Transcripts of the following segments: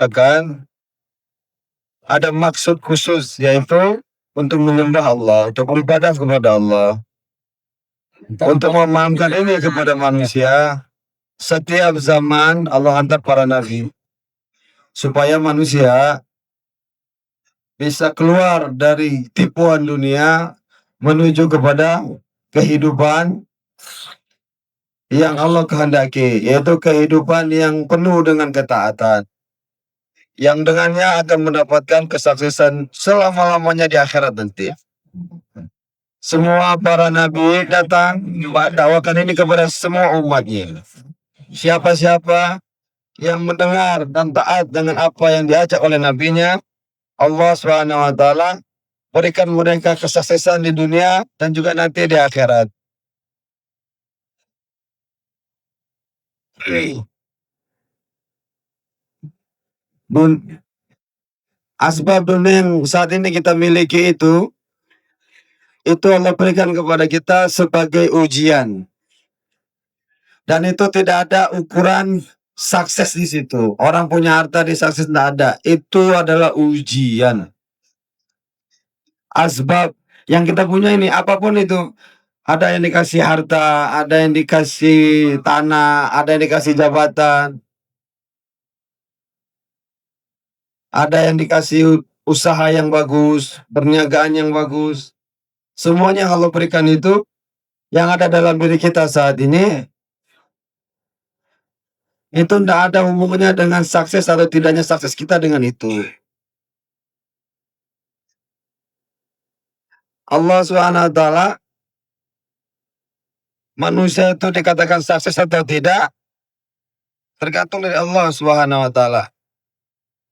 diciptakan ada maksud khusus, yaitu untuk menyembah Allah, untuk beribadah kepada Allah. Untuk memahamkan ini kepada manusia, setiap zaman Allah hantar para nabi supaya manusia bisa keluar dari tipuan dunia menuju kepada kehidupan yang Allah kehendaki, yaitu kehidupan yang penuh dengan ketaatan, yang dengannya akan mendapatkan kesuksesan selama-lamanya di akhirat nanti. Semua para nabi datang dakwakan ini kepada semua umatnya. Siapa-siapa yang mendengar dan taat dengan apa yang diajak oleh nabinya, Allah SWT berikan mereka kesuksesan di dunia dan juga nanti di akhirat. Asbab dunia yang saat ini kita miliki itu Allah berikan kepada kita sebagai ujian. Dan itu tidak ada ukuran sukses di situ. Orang punya harta di sukses tidak ada. Itu adalah ujian. Asbab yang kita punya ini apapun itu, ada yang dikasih harta, ada yang dikasih tanah, ada yang dikasih jabatan, ada yang dikasih usaha yang bagus, perniagaan yang bagus. Semuanya Allah berikan itu yang ada dalam diri kita saat ini, itu tidak ada hubungannya dengan sukses atau tidaknya sukses kita dengan itu. Allah SWT, manusia itu dikatakan sukses atau tidak tergantung dari Allah SWT.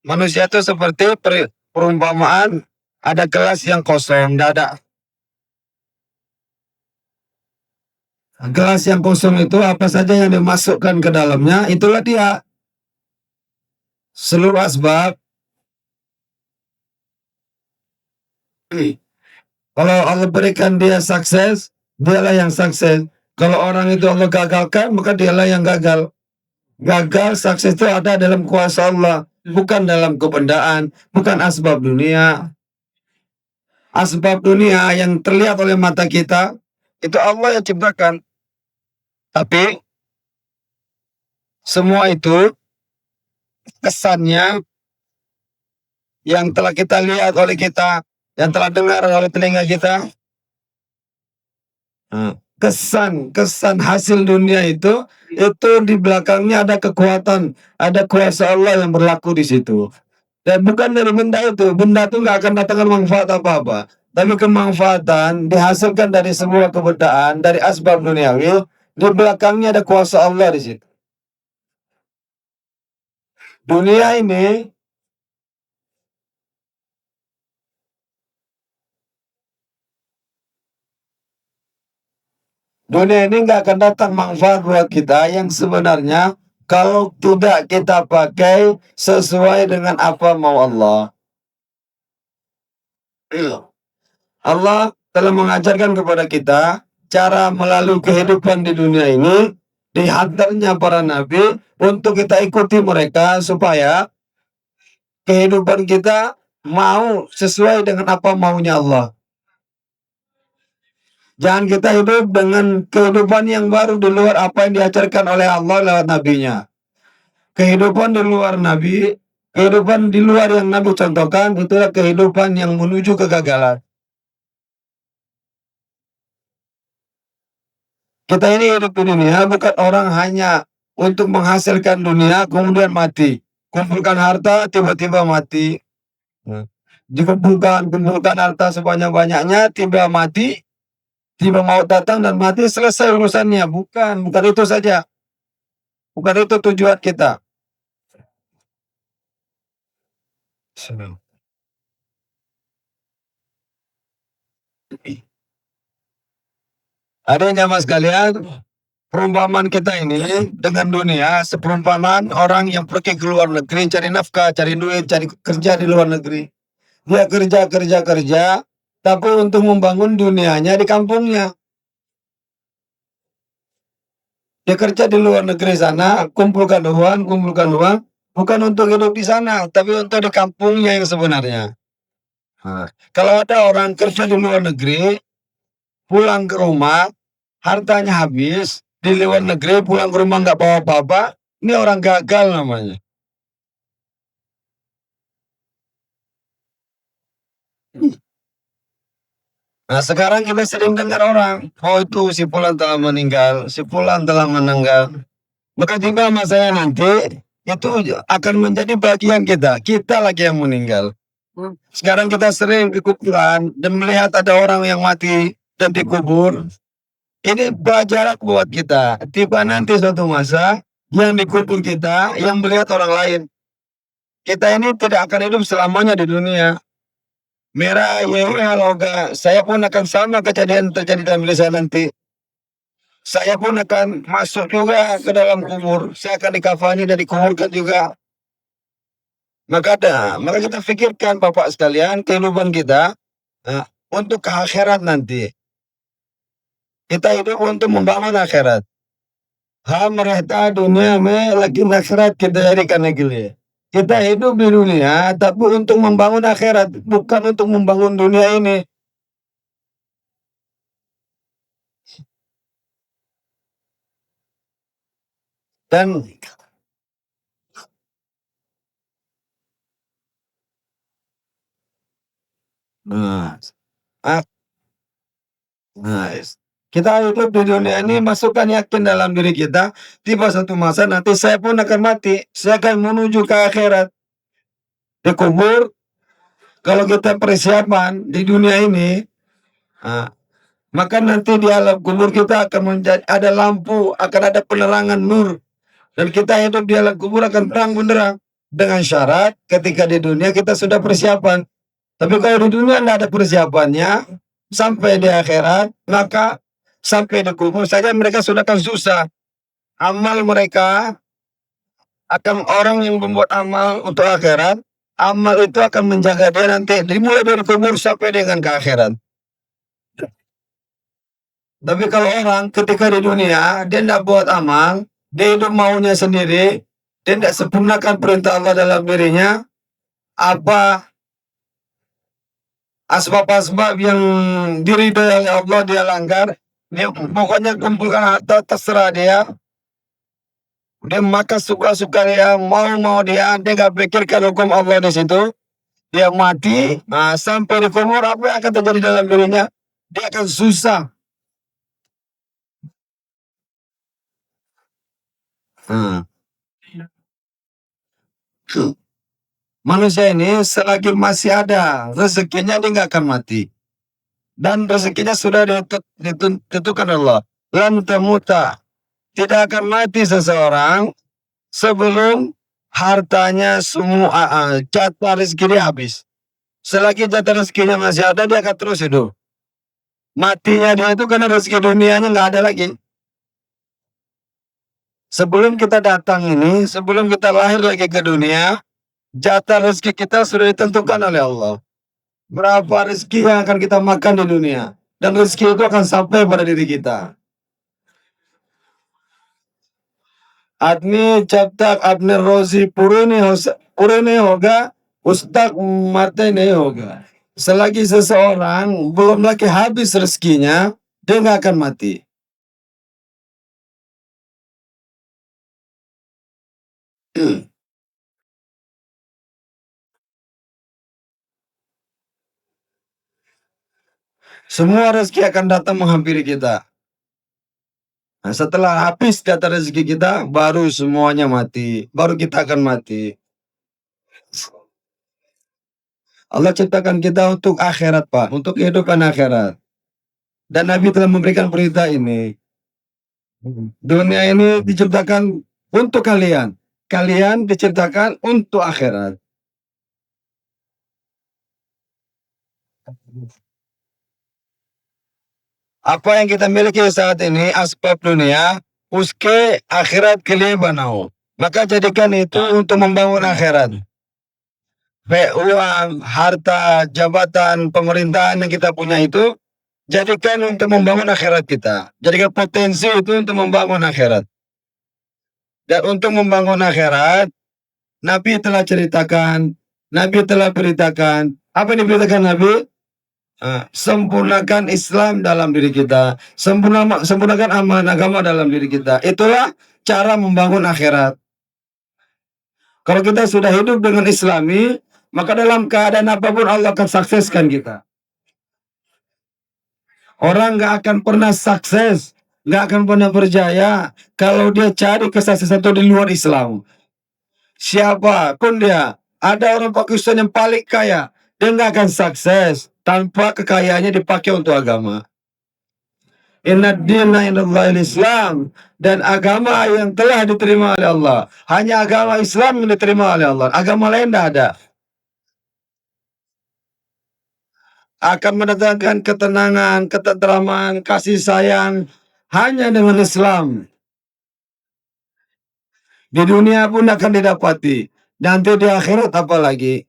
Manusia itu seperti perumpamaan ada gelas yang kosong, tidak ada. Gelas yang kosong itu apa saja yang dimasukkan ke dalamnya, itulah dia. Seluruh asbab. Kalau Allah berikan dia sukses, dialah yang sukses. Kalau orang itu Allah gagalkan, maka dialah yang gagal. Gagal, sukses itu ada dalam kuasa Allah, bukan dalam kebendaan, bukan asbab dunia. Asbab dunia yang terlihat oleh mata kita, itu Allah yang ciptakan. Tapi semua itu kesannya yang telah kita lihat oleh kita, yang telah dengar oleh telinga kita, kesan hasil dunia itu di belakangnya ada kekuatan, ada kuasa Allah yang berlaku di situ. Dan bukan dari benda itu nggak akan datangkan manfaat apa-apa, tapi kemanfaatan dihasilkan dari sebuah kebendaan, dari asbab duniawi. Di belakangnya ada kuasa Allah di situ. Dunia ini nggak akan datang manfaat buat kita yang sebenarnya kalau tidak kita pakai sesuai dengan apa mau Allah. Allah telah mengajarkan kepada kita cara melalui kehidupan di dunia ini, dihantarnya para nabi untuk kita ikuti mereka supaya kehidupan kita mau sesuai dengan apa maunya Allah. Jangan kita hidup dengan kehidupan yang baru di luar apa yang diajarkan oleh Allah lewat nabinya. Kehidupan di luar nabi, kehidupan di luar yang nabi contohkan, itulah kehidupan yang menuju kegagalan. Kita ini hidup di dunia bukan orang hanya untuk menghasilkan dunia kemudian mati. Kumpulkan harta tiba-tiba mati. Dikumpulkan harta sebanyak-banyaknya, tiba mati, tiba mau datang dan mati, selesai urusannya. Bukan itu saja. Bukan itu tujuan kita. Ada jamaah sekalian, perumpamaan kita ini dengan dunia seperumpamaan orang yang pergi ke luar negeri cari nafkah, cari duit, cari kerja di luar negeri. Dia kerja, tapi untuk membangun dunianya di kampungnya. Dia kerja di luar negeri sana, kumpulkan uang, bukan untuk hidup di sana, tapi untuk di kampungnya yang sebenarnya. Nah, kalau ada orang kerja di luar negeri, pulang ke rumah, hartanya habis, di luar negeri pulang ke rumah nggak bawa apa-apa, ini orang gagal namanya. Nah, sekarang kita sering dengar orang, oh itu si fulan telah meninggal, si fulan telah meninggal. Maka tiba masanya nanti itu akan menjadi bagian kita. Kita lagi yang meninggal. Sekarang kita sering di kuburan dan melihat ada orang yang mati dan dikubur. Ini pelajaran buat kita. Tiba nanti suatu masa yang dikubur kita, yang melihat orang lain. Kita ini tidak akan hidup selamanya di dunia. Merah, ya, loga. Saya pun akan sama kejadian terjadi dalam diri saya nanti. Saya pun akan masuk juga ke dalam kubur. Saya akan dikafani dan dikuburkan juga. Maka kita pikirkan Bapak sekalian kehidupan kita untuk ke akhirat nanti. Kita hidup untuk membangun akhirat. Mereka dunia lagi akhirat kita jadikan lagi. Kita hidup di dunia tapi untuk membangun akhirat, bukan untuk membangun dunia ini. Dan nah, ah, nice. Kita hidup di dunia ini masukkan yakin dalam diri kita, tiba satu masa nanti saya pun akan mati, saya akan menuju ke akhirat, dikubur. Kalau kita persiapan di dunia ini, ah, maka nanti di alam kubur kita akan menjadi ada lampu, akan ada penerangan nur, dan kita hidup di alam kubur akan terang benderang. Dengan syarat ketika di dunia kita sudah persiapan. Tapi kalau di dunia tidak ada persiapannya, sampai di akhirat, maka sampai di kubur saja mereka sudah akan susah. Amal mereka akan orang yang membuat amal untuk akhirat, amal itu akan menjaga dia nanti dimulai dari kubur sampai dengan ke akhirat. Tapi kalau orang ketika di dunia dia tidak buat amal, dia hidup maunya sendiri, dia tidak sempurnakan perintah Allah dalam dirinya, apa asbab-asbab yang diridhoi oleh Allah dia langgar, dia pokoknya kumpulkan harta terserah dia makan suka-suka dia, mau dia nggak pikirkan hukum Allah di situ, dia mati, sampai di kubur apa yang akan terjadi dalam dirinya? Dia akan susah. Hmm. Manusia ini selagi masih ada rezekinya dia nggak akan mati. Dan rezekinya sudah ditentukan Allah. Lan tamuta. Tidak akan mati seseorang sebelum hartanya semua jatah rezeki dia habis. Selagi jatah rezekinya masih ada dia akan terus hidup. Matinya dia itu karena rezeki dunianya nggak ada lagi. Sebelum kita datang ini, sebelum kita lahir lagi ke dunia, jatah rezeki kita sudah ditentukan oleh Allah. Berapa rezeki yang akan kita makan di dunia. Dan rezeki itu akan sampai pada diri kita. Adni jab apne rozi purene hoga, ustak mate ne hoga. Selagi seseorang belum lagi habis rezekinya, dia nggak akan mati. Semua rezeki akan datang menghampiri kita. Nah, setelah habis data rezeki kita, baru semuanya mati. Baru kita akan mati. Allah ciptakan kita untuk akhirat, Pak. Untuk kehidupan akhirat. Dan Nabi telah memberikan berita ini. Dunia ini diciptakan untuk kalian. Kalian diciptakan untuk akhirat. Apa yang kita miliki saat ini, asbab dunia, uske akhirat ke liye banao. Maka jadikan itu untuk membangun akhirat. Uang, harta, jabatan, pemerintahan yang kita punya itu, jadikan untuk membangun akhirat kita. Jadikan potensi itu untuk membangun akhirat. Dan untuk membangun akhirat, Nabi telah ceritakan, Nabi telah beritakan. Apa yang diberitakan Nabi? Sempurnakan Islam dalam diri kita, sempurnakan aman agama dalam diri kita. Itulah cara membangun akhirat. Kalau kita sudah hidup dengan Islami, maka dalam keadaan apapun Allah akan sukseskan kita. Orang nggak akan pernah sukses, nggak akan pernah berjaya kalau dia cari kesuksesan itu di luar Islam. Siapapun dia, ada orang Pakistan yang paling kaya, dia nggak akan sukses tanpa kekayaannya dipakai untuk agama. Inna dina indallahi Islam, dan agama yang telah diterima oleh Allah, hanya agama Islam yang diterima oleh Allah, agama lain tidak ada. Akan mendatangkan ketenangan, ketentraman, kasih sayang hanya dengan Islam. Di dunia pun akan didapati, nanti di akhirat apalagi.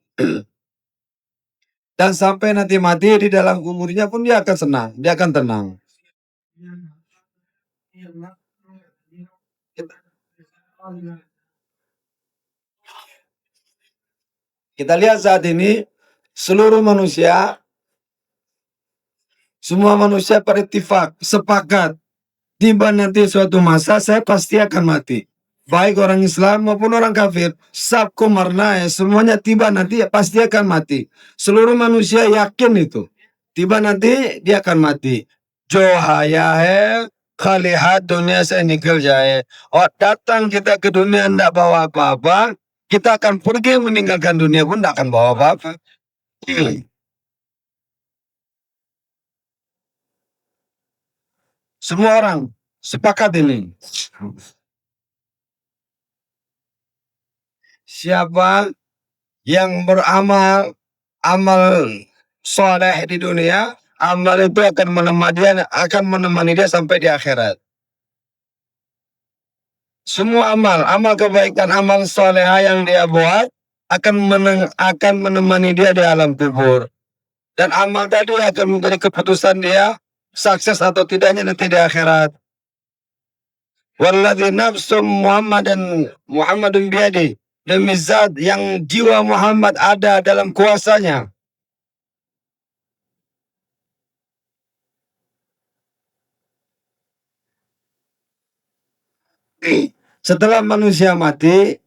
Dan sampai nanti mati di dalam kuburnya pun dia akan senang, dia akan tenang. Kita lihat saat ini seluruh manusia, semua manusia berittifaq, sepakat, tiba nanti suatu masa saya pasti akan mati. Baik orang Islam maupun orang kafir, sabko marna, semuanya tiba nanti pasti akan mati. Seluruh manusia yakin itu. Tiba nanti dia akan mati. Jo haya hai, khalihat dunia se nikal jaye. Oh, datang kita ke dunia tidak bawa apa-apa, kita akan pergi meninggalkan dunia pun tidak akan bawa apa-apa. Semua orang sepakat ini. Siapa yang beramal amal soleh di dunia, amal itu akan menemani dia sampai di akhirat. Semua amal kebaikan, amal soleh yang dia buat akan menemani dia di alam kubur. Dan amal tadi akan menjadi keputusan dia sukses atau tidaknya nanti di akhirat. Walladzi nafsu Muhammadun biyadi, demi zat yang jiwa Muhammad ada dalam kuasanya. Setelah manusia mati,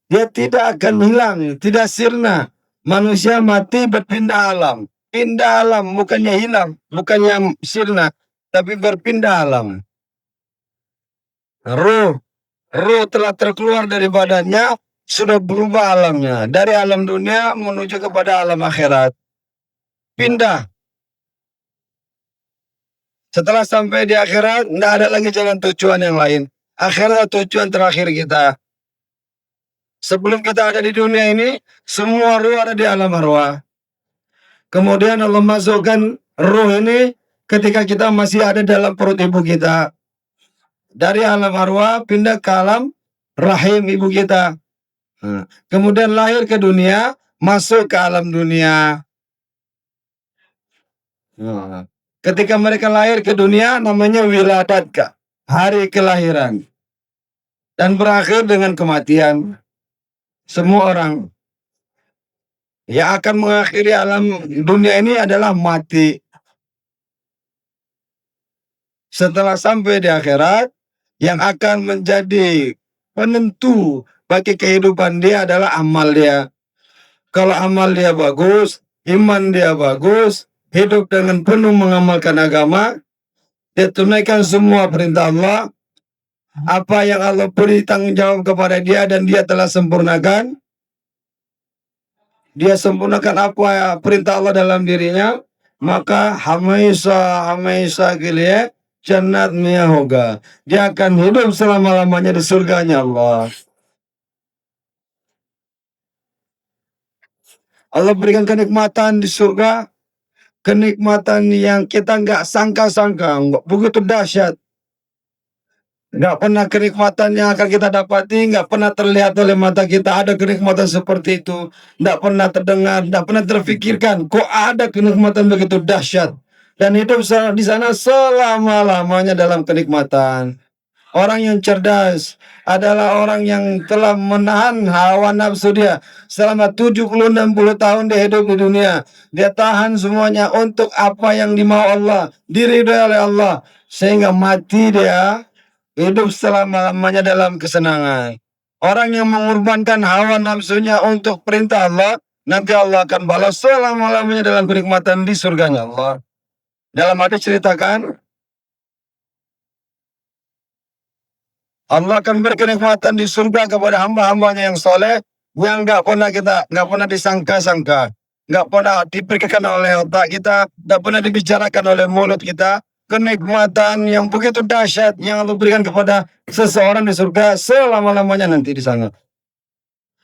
dia tidak akan hilang, tidak sirna. Manusia mati berpindah alam. Pindah alam, bukannya hilang, bukannya sirna, tapi berpindah alam. Ruh telah terkeluar dari badannya, sudah berubah alamnya. Dari alam dunia menuju kepada alam akhirat. Pindah. Setelah sampai di akhirat, tidak ada lagi jalan tujuan yang lain. Akhirat tujuan terakhir kita. Sebelum kita ada di dunia ini, semua ruh ada di alam arwah. Kemudian Allah masukkan ruh ini ketika kita masih ada dalam perut ibu kita. Dari alam arwah pindah ke alam rahim ibu kita. Kemudian lahir ke dunia, masuk ke alam dunia. Ketika mereka lahir ke dunia namanya wiladat, hari kelahiran. Dan berakhir dengan kematian. Semua orang yang akan mengakhiri alam dunia ini adalah mati. Setelah sampai di akhirat, yang akan menjadi penentu bagi kehidupan dia adalah amal dia. Kalau amal dia bagus, iman dia bagus, hidup dengan penuh mengamalkan agama, dia tunaikan semua perintah Allah, apa yang Allah beri tanggung jawab kepada dia dan dia telah sempurnakan. Dia sempurnakan apa perintah Allah dalam dirinya, maka hamaisa gilia jannat miyahoga. Dia akan hidup selama-lamanya di surganya Allah. Allah berikan kenikmatan di surga, kenikmatan yang kita nggak sangka-sangka, begitu dahsyat. Nggak pernah kenikmatan yang akan kita dapati, nggak pernah terlihat oleh mata kita ada kenikmatan seperti itu. Nggak pernah terdengar, nggak pernah terfikirkan, kok ada kenikmatan begitu dahsyat. Dan hidup di sana selama-lamanya dalam kenikmatan. Orang yang cerdas adalah orang yang telah menahan hawa nafsu dia selama 70-60 tahun dia hidup di dunia. Dia tahan semuanya untuk apa yang dimau Allah, diridhoi oleh Allah, sehingga mati dia hidup selama-lamanya dalam kesenangan. Orang yang mengorbankan hawa nafsunya untuk perintah Allah, nanti Allah akan balas selama-lamanya dalam kenikmatan di surganya Allah. Dalam hadis ceritakan, Allah akan beri kenikmatan di surga kepada hamba-hambanya yang soleh, yang nggak pernah disangka-sangka, nggak pernah dipikirkan oleh otak kita, nggak pernah dibicarakan oleh mulut kita. Kenikmatan yang begitu dahsyat yang Allah berikan kepada seseorang di surga selama-lamanya nanti di sana.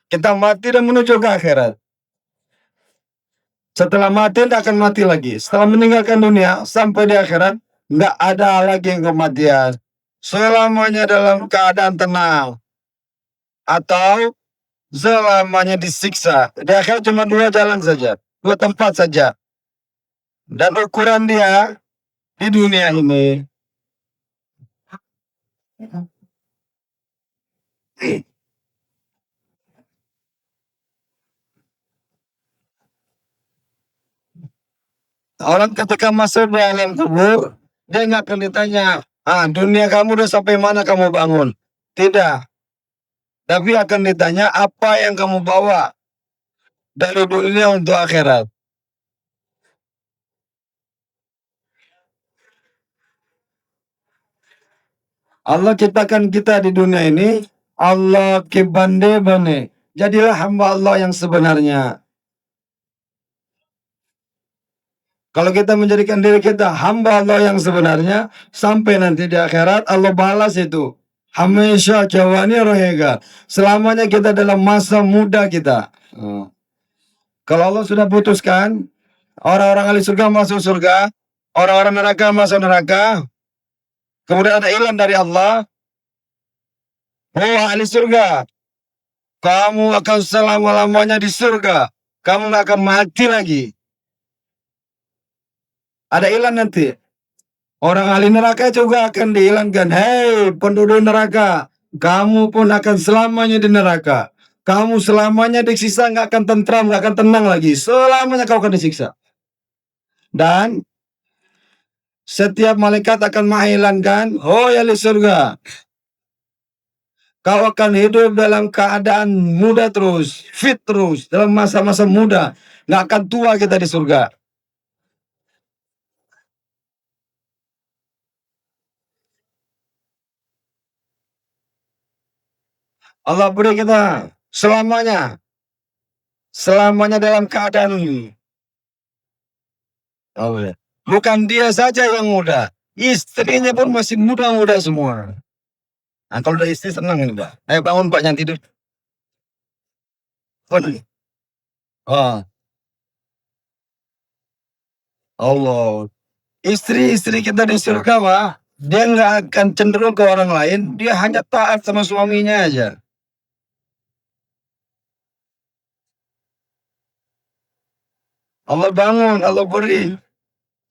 Kita mati dan menuju ke akhirat. Setelah mati tidak akan mati lagi. Setelah meninggalkan dunia sampai di akhirat nggak ada lagi yang kematian. Selamanya dalam keadaan tenang atau selamanya disiksa. Di akhirat cuma dua jalan saja, dua tempat saja. Dan ukuran dia di dunia ini. Orang ketika masuk di alam kubur, dia nggak akan ditanya, dunia kamu udah sampai mana kamu bangun? Tidak. Tapi akan ditanya apa yang kamu bawa dari dunia untuk akhirat. Allah ciptakan kita di dunia ini, Allah kibande-bane. Jadilah hamba Allah yang sebenarnya. Kalau kita menjadikan diri kita hamba Allah yang sebenarnya, sampai nanti di akhirat Allah balas itu. Hamisha jawani rohega. Selamanya kita dalam masa muda kita. Kalau Allah sudah putuskan, orang-orang ahli surga masuk surga, orang-orang neraka masuk neraka, kemudian ada iklan dari Allah, oh ahli surga, kamu akan selama-lamanya di surga, kamu nggak akan mati lagi. Ada iklan nanti. Orang ahli neraka juga akan diilankan, hei penduduk neraka, kamu pun akan selamanya di neraka. Kamu selamanya disiksa, nggak akan tentram, nggak akan tenang lagi. Selamanya kau akan disiksa. Dan setiap malaikat akan mengilankan, oh ya di surga, kau akan hidup dalam keadaan muda terus, fit terus, dalam masa-masa muda. Nggak akan tua kita di surga. Allah beri kita selamanya. Selamanya dalam keadaan ini. Oh, ya. Bukan dia saja yang muda. Istrinya pun masih muda-muda semua. Nah, kalau udah istri senang ini, Pak. Ayo bangun Pak, jangan tidur. Oh, Allah. Istri-istri kita di surga, Pak, dia nggak akan cenderung ke orang lain. Dia hanya taat sama suaminya aja. Allah bangun, Allah beri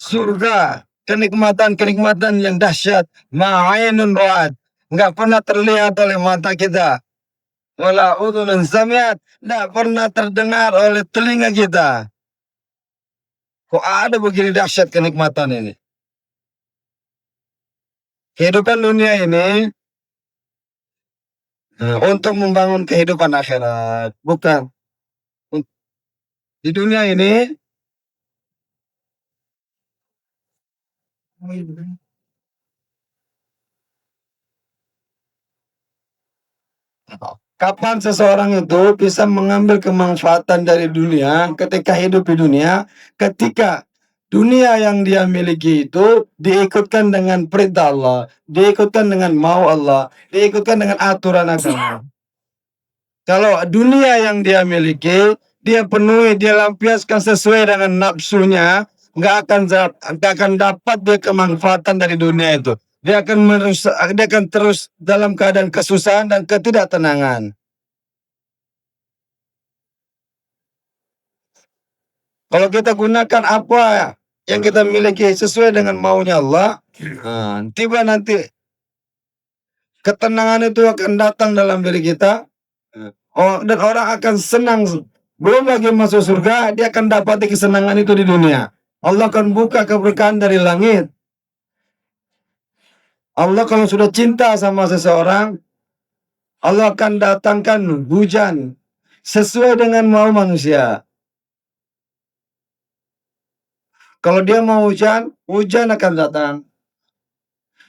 surga, kenikmatan-kenikmatan yang dahsyat, ma'ainun ra'at, nggak pernah terlihat oleh mata kita, wala udhunun sami'at, nggak pernah terdengar oleh telinga kita. Kok ada begini dahsyat kenikmatan ini? Kehidupan dunia ini untuk membangun kehidupan akhirat, bukan. Di dunia ini kapan seseorang itu bisa mengambil kemanfaatan dari dunia ketika hidup di dunia, ketika dunia yang dia miliki itu diikutkan dengan perintah Allah, diikutkan dengan mau Allah, diikutkan dengan aturan agama. Kalau dunia yang dia miliki, dia penuhi, dia lampiaskan sesuai dengan nafsunya, nggak akan dapat dia kemanfaatan dari dunia itu. Dia akan terus dalam keadaan kesusahan dan ketidaktenangan. Kalau kita gunakan apa yang kita miliki sesuai dengan maunya Allah, tiba nanti ketenangan itu akan datang dalam diri kita. Oh, dan orang akan senang. Belum lagi masuk surga, dia akan dapati kesenangan itu di dunia. Allah akan buka keberkahan dari langit. Allah kalau sudah cinta sama seseorang, Allah akan datangkan hujan sesuai dengan mau manusia. Kalau dia mau hujan, hujan akan datang.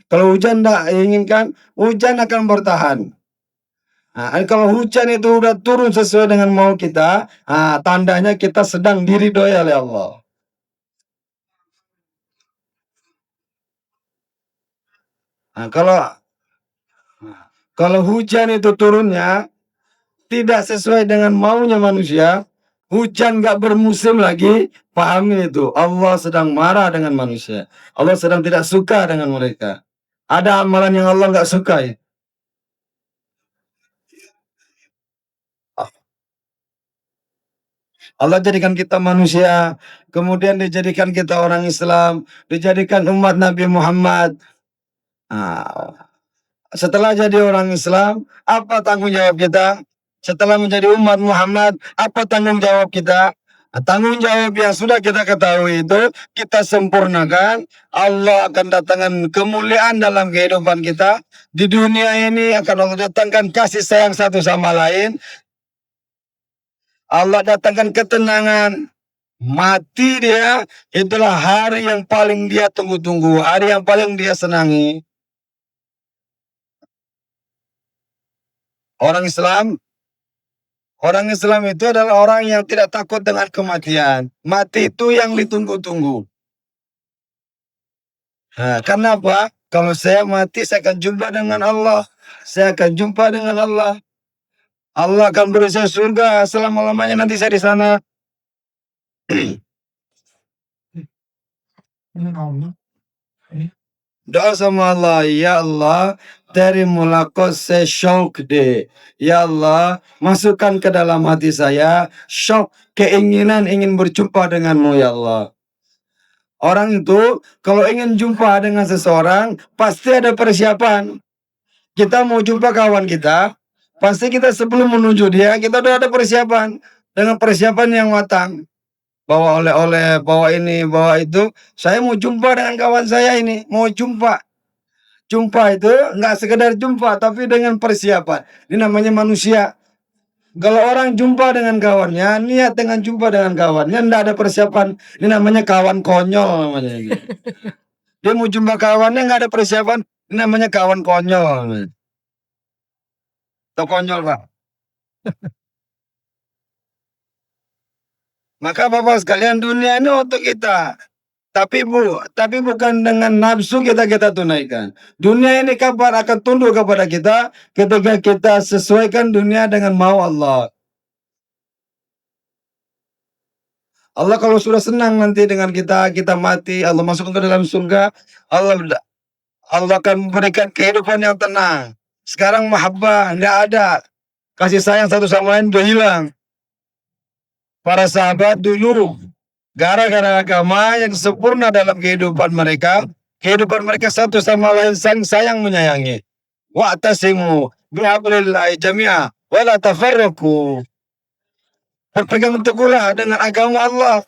Kalau hujan tidak inginkan, hujan akan bertahan. Nah, kalau hujan itu udah turun sesuai dengan mau kita, tandanya kita sedang diridhoi oleh Allah. Nah, kalau hujan itu turunnya tidak sesuai dengan maunya manusia, hujan nggak bermusim lagi, pahami itu Allah sedang marah dengan manusia. Allah sedang tidak suka dengan mereka. Ada amalan yang Allah nggak sukai. Allah jadikan kita manusia, kemudian dijadikan kita orang Islam, dijadikan umat Nabi Muhammad. Nah, setelah jadi orang Islam, apa tanggung jawab kita? Setelah menjadi umat Muhammad, apa tanggung jawab kita? Tanggung jawab yang sudah kita ketahui itu kita sempurnakan. Allah akan datangkan kemuliaan dalam kehidupan kita. Di dunia ini akan Allah datangkan kasih sayang satu sama lain. Allah datangkan ketenangan. Mati dia itulah hari yang paling dia tunggu-tunggu, hari yang paling dia senangi. Orang Islam Orang Islam itu adalah orang yang tidak takut dengan kematian. Mati itu yang ditunggu-tunggu. Nah, karena apa? Kalau saya mati, saya akan jumpa dengan Allah. Saya akan jumpa dengan Allah. Allah akan beri saya surga selama-lamanya nanti saya di sana. Doa sama Allah, ya Allah, dari mulako se syauq deh. Ya Allah, masukkan ke dalam hati saya syauq, keinginan ingin berjumpa denganmu ya Allah. Orang itu kalau ingin jumpa dengan seseorang pasti ada persiapan. Kita mau jumpa kawan kita, pasti kita sebelum menuju dia kita udah ada persiapan dengan persiapan yang matang. Bawa oleh-oleh, bawa ini, bawa itu. Saya mau jumpa dengan kawan saya ini, mau jumpa. Jumpa itu nggak sekedar jumpa, tapi dengan persiapan. Ini namanya manusia. Kalau orang jumpa dengan kawannya, niat dengan jumpa dengan kawannya, nggak ada persiapan. Ini namanya kawan konyol namanya. Dia mau jumpa kawannya nggak ada persiapan, ini namanya kawan konyol. Atau konyol pak. Maka bapak sekalian dunia ini untuk kita. Tapi bukan dengan nafsu kita tunaikan. Dunia ini kabar akan tunduk kepada kita ketika kita sesuaikan dunia dengan mau Allah. Allah kalau sudah senang nanti dengan kita mati, Allah masuk ke dalam surga, Allah akan memberikan kehidupan yang tenang. Sekarang mahabbah nggak ada, kasih sayang satu sama lain udah hilang. Para sahabat dulu gara-gara agama yang sempurna dalam kehidupan mereka satu sama lain saling sayang menyayangi. Wa'tasimu bihablillahi jami'a wa la tafarraqu. Berpegang teguhlah dengan agama Allah.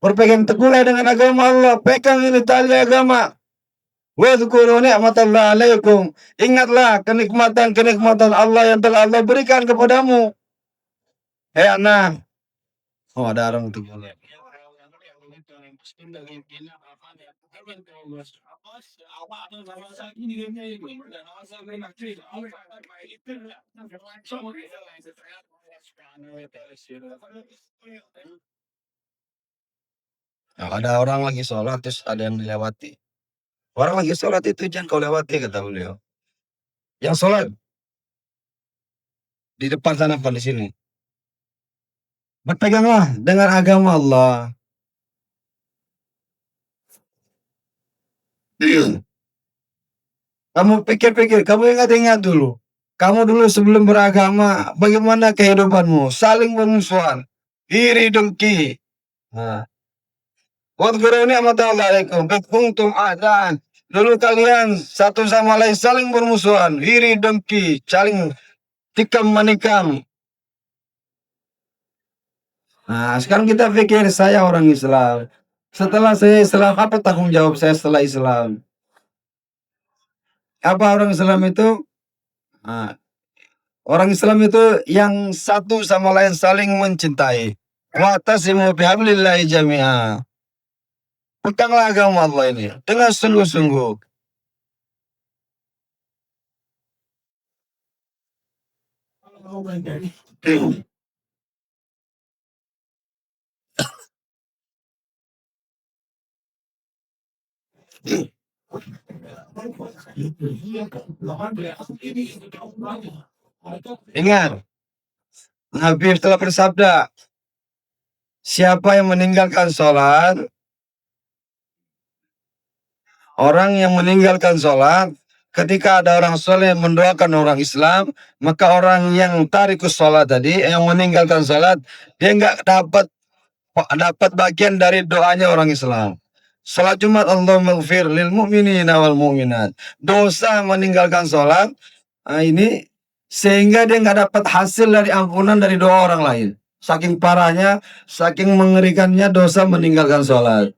Berpegang teguhlah dengan agama Allah. Pegang ini tali agama. Wa dzkuru ni'matallahi alaikum. Ingatlah kenikmatan Allah yang telah Allah berikan kepadamu. Anak. Oh, ada orang tuh. Nah, ada orang lagi sholat terus ada yang dilewati. Orang lagi sholat itu jangan kau lewati kata beliau. Yang sholat di depan sana apa di sini. Berpeganglah dengan agama Allah. Kamu pikir-pikir, kamu ingat-ingat dulu. Kamu dulu sebelum beragama, bagaimana kehidupanmu? Saling bermusuhan, iri dengki. Nah, wadhkuru ni'matallahi alaikum, kuntum a'daan Dulu kalian satu sama lain saling bermusuhan, iri dengki, saling tikam menikam. Nah, sekarang kita pikir saya orang Islam. Setelah saya Islam, apa tanggung jawab saya setelah Islam? Apa orang Islam itu? Nah, orang Islam itu yang satu sama lain saling mencintai. Wa'tasimu bihablillahi jami'a. Peganglah agama Allah ini dengan sungguh-sungguh. Ingat, Nabi telah bersabda, siapa yang meninggalkan sholat, orang yang meninggalkan sholat, ketika ada orang soleh mendoakan orang Islam, maka orang yang tarikus sholat tadi, yang meninggalkan sholat, dia nggak dapat bagian dari doanya orang Islam. Salat Jumat, Allah maghfir lil mu'minina wal mu'minat. Dosa meninggalkan sholat, nah ini sehingga dia nggak dapat hasil dari ampunan dari doa orang lain. Saking parahnya, saking mengerikannya dosa meninggalkan sholat.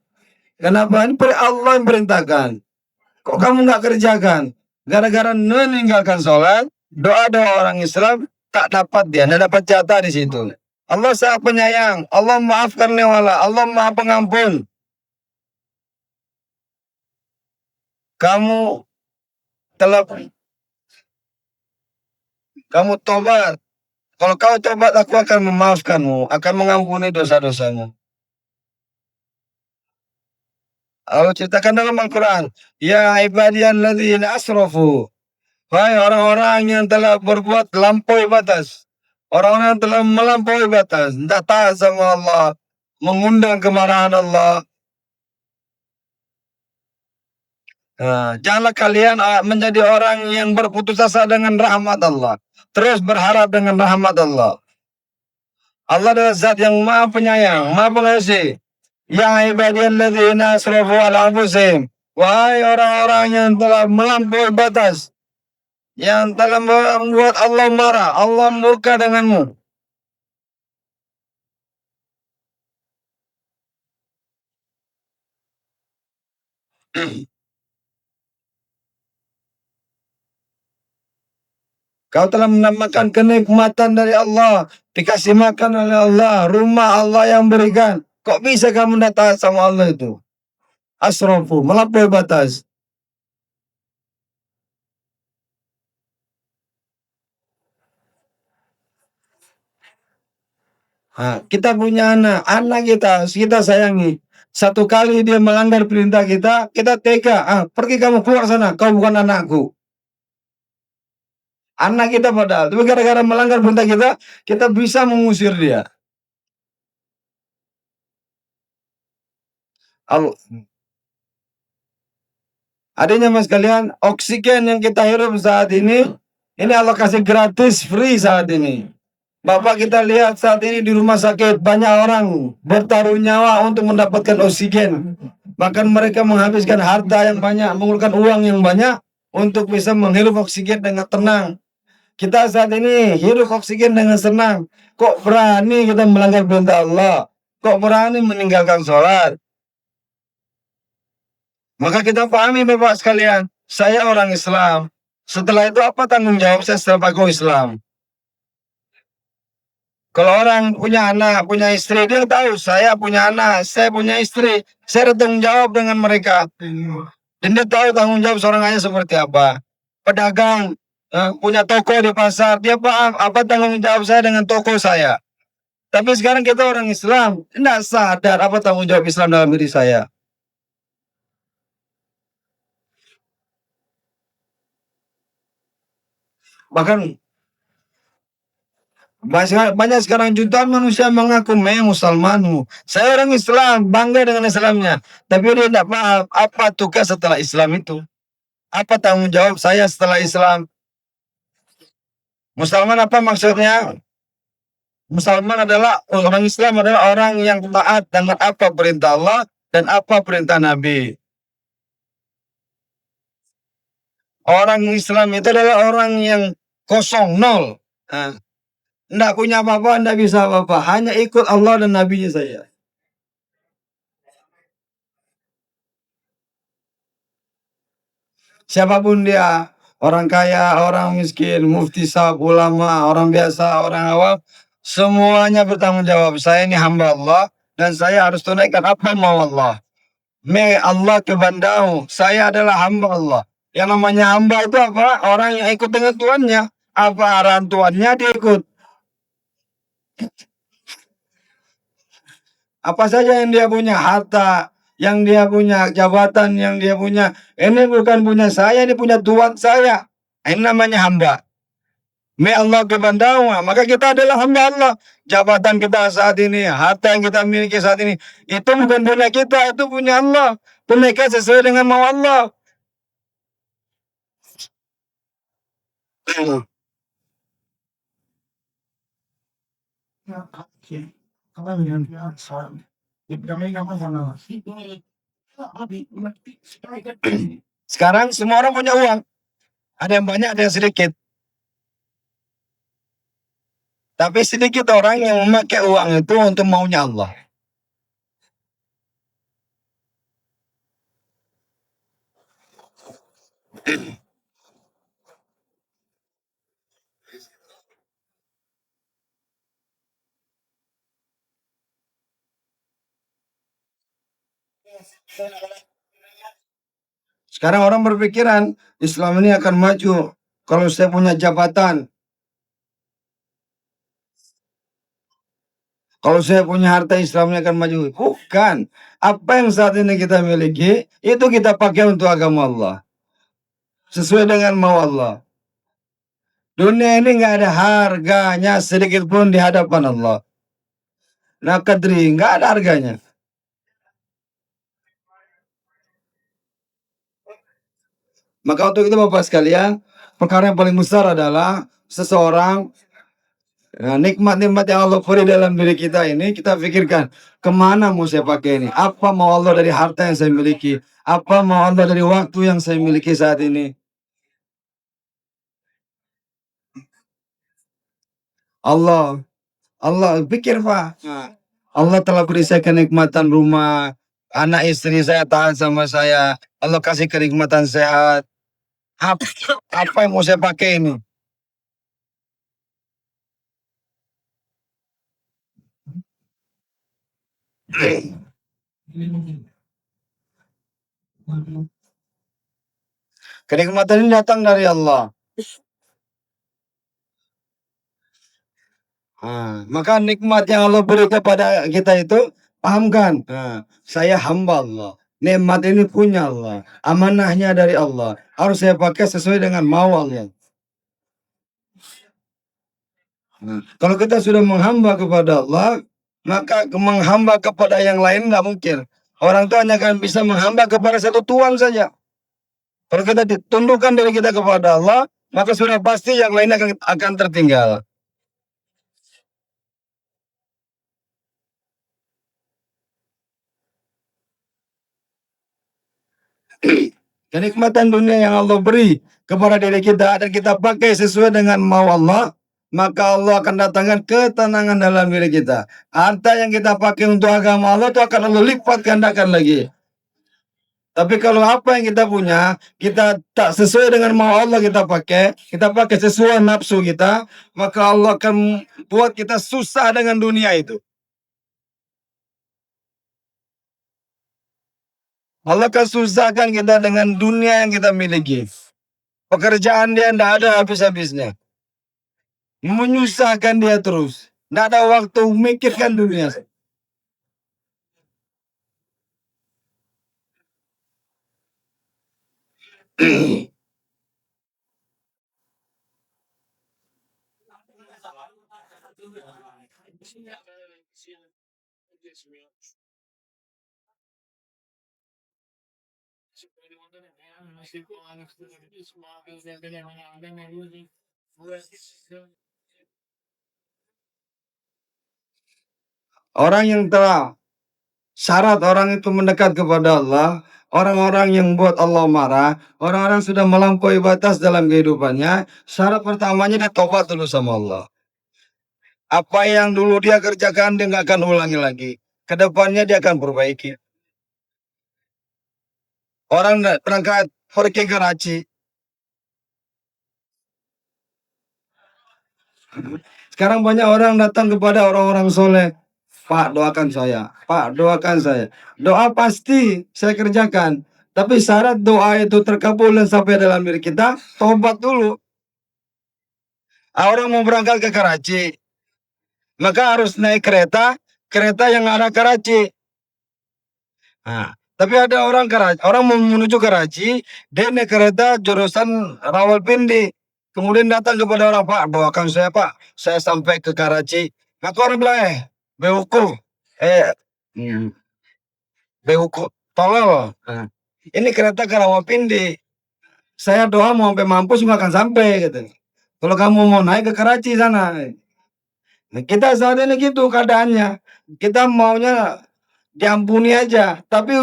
Kenapa? Ini Allah yang perintahkan. Kok kamu nggak kerjakan? Gara-gara meninggalkan sholat, doa-doa orang Islam tak dapat dia, nggak dapat jatah di situ. Allah sangat penyayang, Allah maafkan wala, Allah maha pengampun. Kamu telah kamu tobat. Kalau kau tobat, aku akan memaafkanmu, akan mengampuni dosa-dosamu. Allah ceritakan dalam Al-Quran, ya ibadiyalladzina asrafu. Wahai orang-orang yang telah berbuat lampaui batas. Orang-orang yang telah melampaui batas, tidak taat sama Allah, mengundang kemarahan Allah. Nah, janganlah kalian menjadi orang yang berputus asa dengan rahmat Allah. Terus berharap dengan rahmat Allah. Allah adalah zat yang maha penyayang, maha pengasih. Ya ibadiyalladzina asrafu ala anfusihim. Wahai orang-orang yang telah melampaui batas, yang telah membuat Allah marah, Allah murka denganmu. Kau telah menamakan kenikmatan dari Allah, dikasih makan oleh Allah, rumah Allah yang berikan. Kok bisa kamu datang sama Allah itu? Asrafu, melampaui batas. Nah, kita punya anak kita sayangi. Satu kali dia melanggar perintah kita tega. Pergi kamu keluar sana, kau bukan anakku. Anak kita padahal, tapi gara-gara melanggar perintah kita bisa mengusir dia. Adanya mas kalian, oksigen yang kita hirup saat ini Allah kasih gratis, free saat ini. Bapak kita lihat saat ini di rumah sakit, banyak orang bertaruh nyawa untuk mendapatkan oksigen. Bahkan mereka menghabiskan harta yang banyak, mengeluarkan uang yang banyak untuk bisa menghirup oksigen dengan tenang. Kita saat ini hirup oksigen dengan senang. Kok berani kita melanggar perintah Allah? Kok berani meninggalkan sholat? Maka kita pahami Bapak sekalian, saya orang Islam. Setelah itu apa tanggung jawab saya setelah aku Islam? Kalau orang punya anak, punya istri, dia tahu saya punya anak, saya punya istri, saya bertanggung jawab dengan mereka. Dan dia tahu tanggung jawab seorang ayah seperti apa. Pedagang, punya toko di pasar, dia paham apa tanggung jawab saya dengan toko saya. Tapi sekarang kita orang Islam, tidak sadar apa tanggung jawab Islam dalam diri saya. Bahkan banyak sekarang jutaan manusia mengaku memang Musalman. Saya orang Islam, bangga dengan Islamnya. Tapi dia tidak paham apa tugas setelah Islam itu. Apa tanggung jawab saya setelah Islam? Musalman apa maksudnya? Musalman adalah orang Islam adalah orang yang taat dengan apa perintah Allah dan apa perintah Nabi. Orang Islam itu adalah orang yang kosong, nol. Nah, enggak punya apa-apa, enggak bisa apa-apa, hanya ikut Allah dan nabinya saja. Siapapun dia, orang kaya, orang miskin, mufti sab, ulama, orang biasa, orang awam, semuanya bertanggung jawab. Saya ini hamba Allah dan saya harus tunaikan apa mau Allah. Me Allah kebandau, saya adalah hamba Allah. Yang namanya hamba itu apa? Orang yang ikut dengan tuannya. Apa arahan tuannya dia ikut. Apa saja yang dia punya, harta, yang dia punya, jabatan yang dia punya, ini bukan punya saya, ini punya Tuhan saya. Ini namanya hamba. Me Allah kebandau, maka kita adalah hamba Allah. Jabatan kita saat ini, harta yang kita miliki saat ini, itu bukan punya kita, itu punya Allah. Tunaikan sesuai dengan mau Allah. Sekarang semua orang punya uang. Ada yang banyak, ada yang sedikit. Tapi sedikit orang yang memakai uang itu untuk maunya Allah. Sekarang orang berpikiran Islam ini akan maju kalau saya punya jabatan, kalau saya punya harta, Islam ini akan maju. Bukan. Apa yang saat ini kita miliki itu kita pakai untuk agama Allah, sesuai dengan mau Allah. Dunia ini nggak ada harganya sedikit pun di hadapan Allah. Nah, kadri nggak ada harganya. Maka untuk itu Bapak sekalian, perkara yang paling besar adalah seseorang, nikmat-nikmat yang Allah beri dalam diri kita ini, kita pikirkan, kemana mau saya pakai ini? Apa mau Allah dari harta yang saya miliki? Apa mau Allah dari waktu yang saya miliki saat ini? Allah, Allah pikir Pak. Allah telah beri saya kenikmatan rumah, anak istri saya tahan sama saya, Allah kasih kenikmatan sehat. Apa, apa yang mau saya pakai ini? Kenikmatan ini datang dari Allah. Maka nikmat yang Allah beri kepada kita itu, pahamkan. Saya hamba Allah. Nikmat ini punya Allah. Amanahnya dari Allah. Harus saya pakai sesuai dengan mau Allah. Kalau kita sudah menghamba kepada Allah, maka menghamba kepada yang lain tidak mungkin. Orang itu hanya akan bisa menghamba kepada satu Tuhan saja. Kalau kita ditundukkan dari kita kepada Allah, maka sudah pasti yang lain akan tertinggal. Kenikmatan dunia yang Allah beri kepada diri kita dan kita pakai sesuai dengan mau Allah, maka Allah akan datangkan ketenangan dalam diri kita. Harta yang kita pakai untuk agama Allah itu akan Allah lipat gandakan lagi. Tapi kalau apa yang kita punya, kita tak sesuai dengan mau Allah kita pakai sesuai nafsu kita, maka Allah akan buat kita susah dengan dunia itu. Allah akan susahkan kita dengan dunia yang kita miliki. Pekerjaan dia tidak ada habis-habisnya. Menyusahkan dia terus. Tidak ada waktu memikirkan dunia. Orang yang telah Syarat orang itu mendekat kepada Allah, orang-orang yang buat Allah marah, orang-orang sudah melampaui batas dalam kehidupannya, syarat pertamanya dia tobat dulu sama Allah. Apa yang dulu dia kerjakan dia nggak akan ulangi lagi. Kedepannya dia akan perbaiki. Orang berangkat pergi ke Karachi. Sekarang banyak orang datang kepada orang-orang soleh. Pak doakan saya, Pak doakan saya. Doa pasti saya kerjakan. Tapi syarat doa itu terkabul dan sampai dalam diri kita, tobat dulu. Orang mau berangkat ke Karachi, maka harus naik kereta, kereta yang arah Karachi. Nah, tapi ada orang Karachi, orang mau menuju Karachi, dia naik kereta jurusan Rawalpindi. Kemudian datang kepada orang, Pak, doakan saya, Pak, saya sampai ke Karachi. Maka orang bilang, behuku, eh, hmm, behuku, tolol. Nah, ini kereta ke Rawalpindi. Saya doa mau sampai mampus nggak akan sampai, gitu. Kalau kamu mau naik ke Karachi sana. Nah, kita saat ini gitu keadaannya. Kita maunya diampuni aja, tapi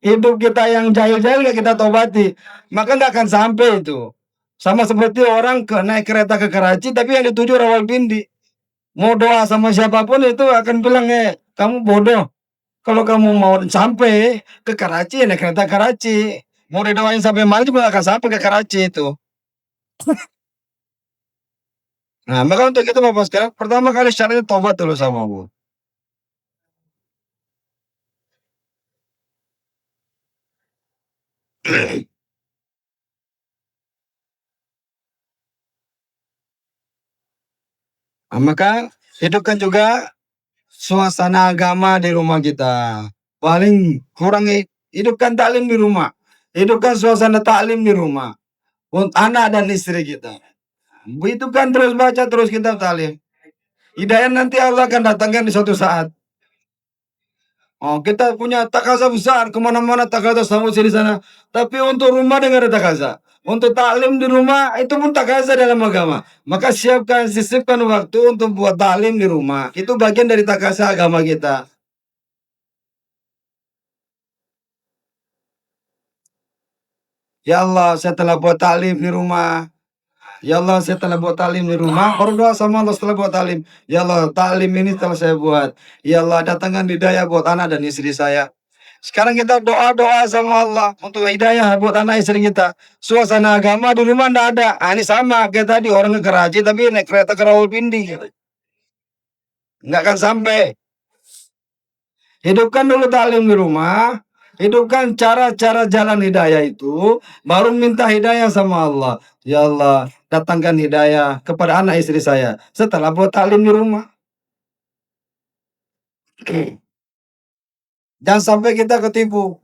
hidup kita yang jahil-jahil ya kita tobati, maka nggak akan sampai itu. Sama seperti orang naik kereta ke Karachi, tapi yang dituju Rawalpindi. Mau doa sama siapapun itu akan bilang, kamu bodoh. Kalau kamu mau sampai ke Karachi, ya naik kereta Karachi. Mau didoain sampai mana juga nggak akan sampai ke Karachi itu. Nah, maka untuk itu Bapak sekalian, pertama kali syaratnya tobat dulu sama Allah. Nah, maka hidupkan juga suasana agama di rumah kita. Paling kurang hidupkan taklim di rumah. Hidupkan suasana taklim di rumah. Untuk anak dan istri kita. Hidupkan terus baca terus kitab taklim. Hidayah nanti Allah akan datangkan di suatu saat. Oh, kita punya takaza besar kemana-mana takaza sama di sana. Tapi untuk rumah dengan ada takaza. Untuk taklim di rumah itu pun takaza dalam agama. Maka sisipkan waktu untuk buat taklim di rumah. Itu bagian dari takaza agama kita. Ya Allah, saya telah buat taklim di rumah. Ya Allah, saya telah buat taklim di rumah. Baru doa sama Allah setelah buat taklim. Ya Allah, taklim ini telah saya buat. Ya Allah, datangkan hidayah buat anak dan istri saya. Sekarang kita doa-doa sama Allah untuk hidayah buat anak istri kita. Suasana agama di rumah ndak ada. Ah, ini sama kayak tadi orang ke Karachi tapi naik kereta ke Rawalpindi. Nggak akan sampai. Hidupkan dulu taklim di rumah. Hidupkan cara-cara jalan hidayah itu. Baru minta hidayah sama Allah. Ya Allah, datangkan hidayah kepada anak istri saya. Setelah buat taklim di rumah. Jangan sampai kita ketipu.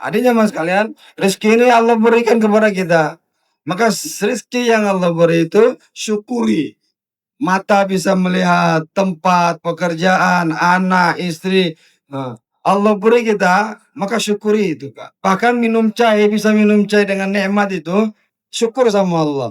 Adanya mas kalian, rezeki ini Allah berikan kepada kita. Maka rezeki yang Allah beri itu syukuri. Mata bisa melihat tempat, pekerjaan, anak, istri. Nah, Allah beri kita, maka syukuri itu Kak. Bahkan minum cai, bisa minum cai dengan nikmat itu, syukur sama Allah.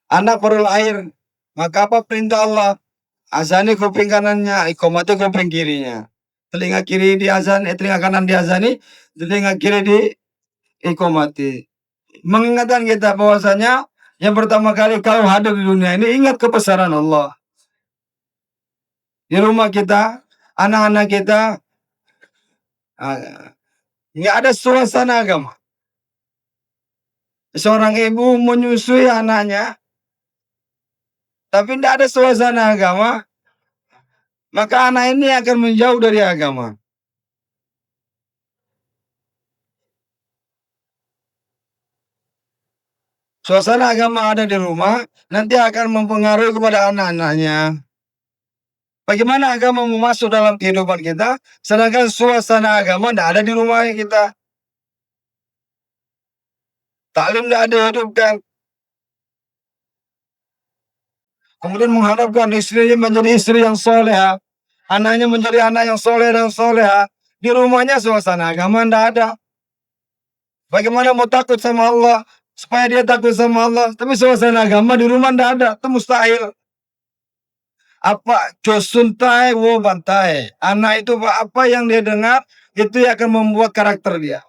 Anak perlu air, maka apa perintah Allah? Azani kuping kanannya, iqamati kuping kirinya. Telinga kiri di azan, telinga kanan di azani, telinga kiri di iqamati. Mengingatkan kita bahwasanya yang pertama kali kalau hadir di dunia ini ingat kebesaran Allah. Di rumah kita, anak-anak kita, ah, nggak ada suasana agama. Seorang ibu menyusui anaknya, tapi tidak ada suasana agama, maka anak ini akan menjauh dari agama. Suasana agama ada di rumah nanti akan mempengaruhi kepada anak-anaknya. Bagaimana agama mau masuk dalam kehidupan kita, sedangkan suasana agama tidak ada di rumah kita. Taklim tidak dihidupkan. Kemudian mengharapkan istrinya menjadi istri yang soleha, anaknya menjadi anak yang soleh dan soleha. Di rumahnya suasana agama tidak ada. Bagaimana mau takut sama Allah? Supaya dia takut sama Allah, tapi suasana agama di rumah tidak ada, itu mustahil. Apa josuntai wo bantai. Anak itu apa yang dia dengar itu yang akan membuat karakter dia.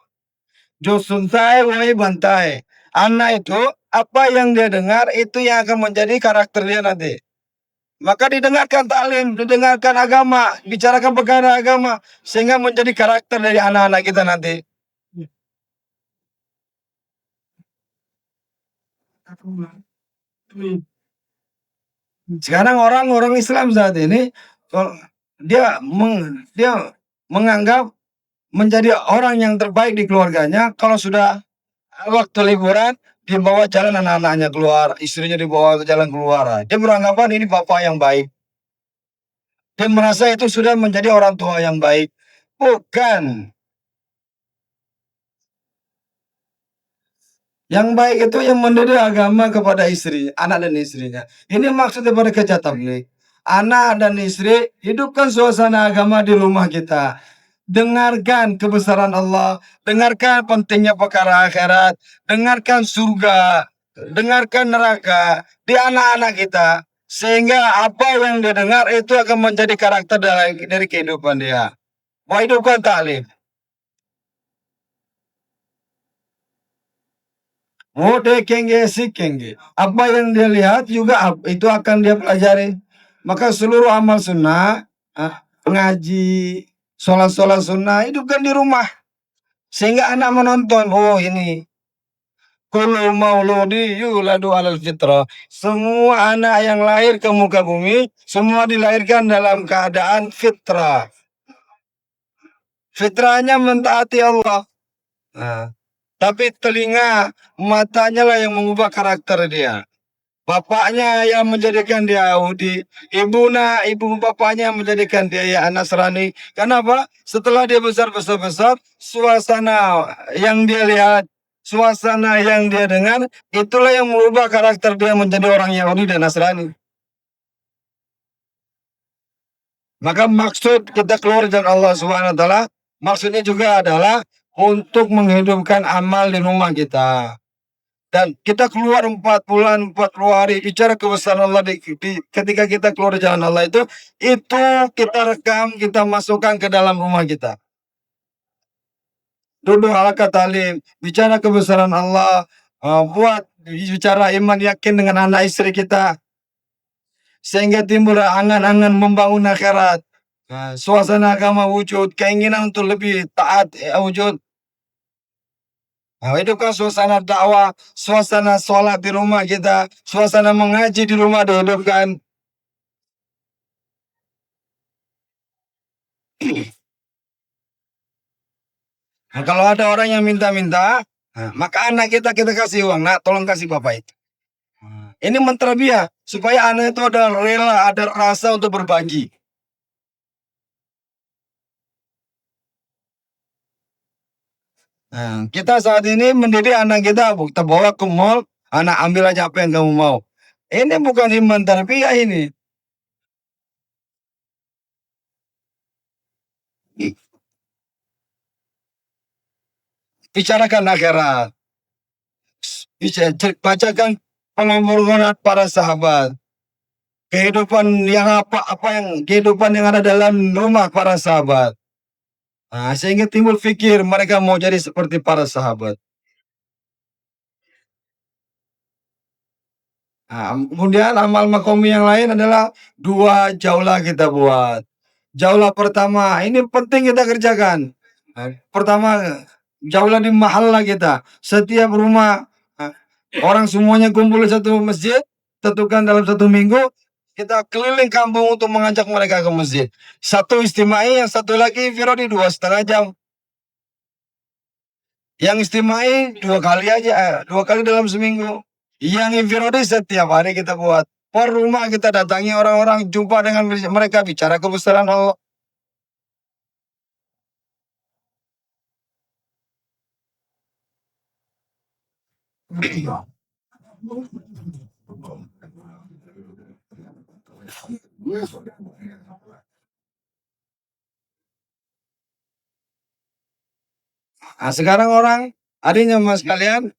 Josuntai wo bantai. Anak itu apa yang dia dengar itu yang akan menjadi karakter dia nanti. Maka didengarkan taklim, didengarkan agama, bicarakan perkara agama sehingga menjadi karakter dari anak-anak kita nanti. Sekarang orang-orang Islam saat ini dia menganggap menjadi orang yang terbaik di keluarganya kalau sudah waktu liburan dibawa jalan anak-anaknya keluar, istrinya dibawa ke jalan keluar. Dia beranggapan ini bapak yang baik. Dia merasa itu sudah menjadi orang tua yang baik. Bukan. Yang baik itu yang mendidik agama kepada istri, anak dan istrinya. Ini maksudnya mereka tabligh. Anak dan istri hidupkan suasana agama di rumah kita. Dengarkan kebesaran Allah, dengarkan pentingnya perkara akhirat, dengarkan surga, dengarkan neraka di anak-anak kita. Sehingga apa yang dia dengar itu akan menjadi karakter dari kehidupan dia. Mau hidupkan taklim. Mode kenge si kenge. Apa yang dia lihat juga itu akan dia pelajari. Maka seluruh amal sunnah, ngaji, sholat-sholat sunnah, hidupkan di rumah. Sehingga anak menonton, oh ini. Kullu mauludi yuladu alal fitrah. Semua anak yang lahir ke muka bumi, semua dilahirkan dalam keadaan fitrah. Fitrahnya mentaati Allah. Nah, tapi telinga, matanya lah yang mengubah karakter dia. Bapaknya yang menjadikan dia Yahudi, ibu bapaknya yang menjadikan dia ya Nasrani. Kenapa? Setelah dia besar, suasana yang dia lihat, suasana yang dia dengar, itulah yang mengubah karakter dia menjadi orang Yahudi dan Nasrani. Maka maksud kita keluar dari Allah Subhanahu wa taala, maksudnya juga adalah untuk menghidupkan amal di rumah kita. Dan kita keluar 4 bulan, 40 hari bicara kebesaran Allah ketika kita keluar dari jalan Allah itu kita rekam, kita masukkan ke dalam rumah kita. Duduk halaqah talim, bicara kebesaran Allah, buat bicara iman yakin dengan anak istri kita. Sehingga timbul angan-angan membangun akhirat. Suasana agama wujud, keinginan untuk lebih taat wujud. Hidupkan suasana dakwah, suasana sholat di rumah kita, suasana mengaji di rumah dihidupkan. Nah, kalau ada orang yang minta-minta, maka anak kita kasih uang, nak tolong kasih bapak itu. Ini menterbiah supaya anak itu ada rela, ada rasa untuk berbagi. Nah, kita saat ini mendidik anak kita bawa ke mall, anak ambil aja apa yang kamu mau. Ini bukan iman tarbiyah ini. Bicarakan akhirat. Bacakan pengorbanan para sahabat. Kehidupan yang kehidupan yang ada dalam rumah para sahabat. Sehingga timbul fikir mereka mau jadi seperti para sahabat. Kemudian amal makomi yang lain adalah 2 jaulah kita buat. Jaulah pertama, ini penting kita kerjakan. Pertama, jaulah di mahalla kita. Setiap rumah, orang semuanya kumpul di satu masjid, tentukan dalam 1 minggu, kita keliling kampung untuk mengajak mereka ke masjid. Satu istimai, yang satu lagi firodi 2,5 jam. Yang istimai 2 kali aja, 2 kali dalam seminggu. Yang inferior setiap hari kita buat. Per rumah kita datangi orang-orang, jumpa dengan mereka, bicara kebesaran Allah. Nah, sekarang orang adanya mas kalian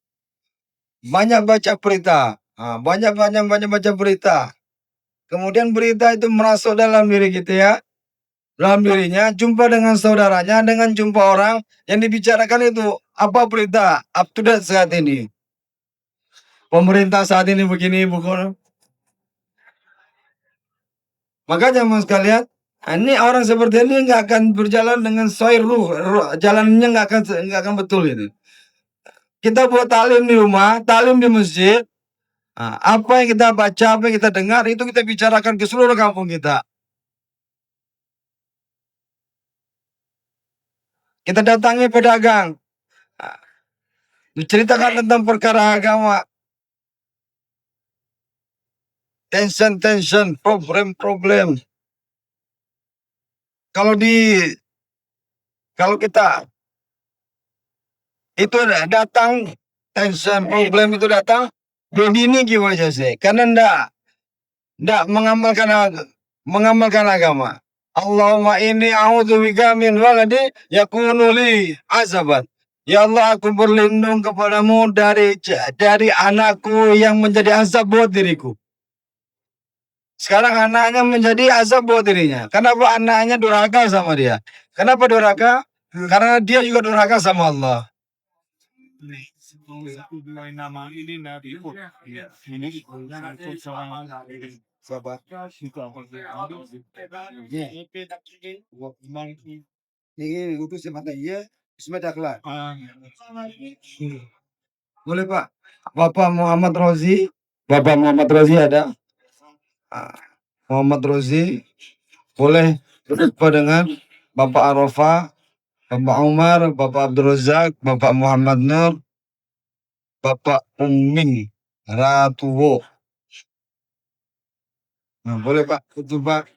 banyak baca berita. Nah, banyak baca berita. Kemudian berita itu merasuk dalam diri kita ya. Dalam dirinya, jumpa dengan saudaranya, dengan jumpa orang yang dibicarakan itu apa berita up to date saat ini. Pemerintah saat ini begini, bukan. Makanya mas kalian, ini orang seperti ini nggak akan berjalan dengan sesuai jalannya nggak akan betul ini. Kita buat talim di rumah, talim di masjid. Nah, apa yang kita baca, apa yang kita dengar, itu kita bicarakan ke seluruh kampung kita. Kita datangi pedagang, nah, menceritakan tentang perkara agama, tension, problem. Kalau kalau kita itu datang tension, problem itu datang, begini gimana sih? Karena ndak mengamalkan agama. Allahumma inni a'udzubika min waladi yakunu li azaban. Ya Allah, aku berlindung kepadamu dari anakku yang menjadi azab buat diriku. Sekarang anaknya menjadi azab buat dirinya. Kenapa anaknya durhaka sama dia? Kenapa durhaka? Karena dia juga durhaka sama Allah. Boleh Pak. Bapak Muhammad Rozi. Bapak Muhammad Rozi ada. Ah, Muhammad Rozi boleh berjumpa dengan Bapak Arafah, Bapak Umar, Bapak Abdul Razak, Bapak Muhammad Nur, Bapak Uming Ratuwo. Nah, boleh Pak, itu Pak.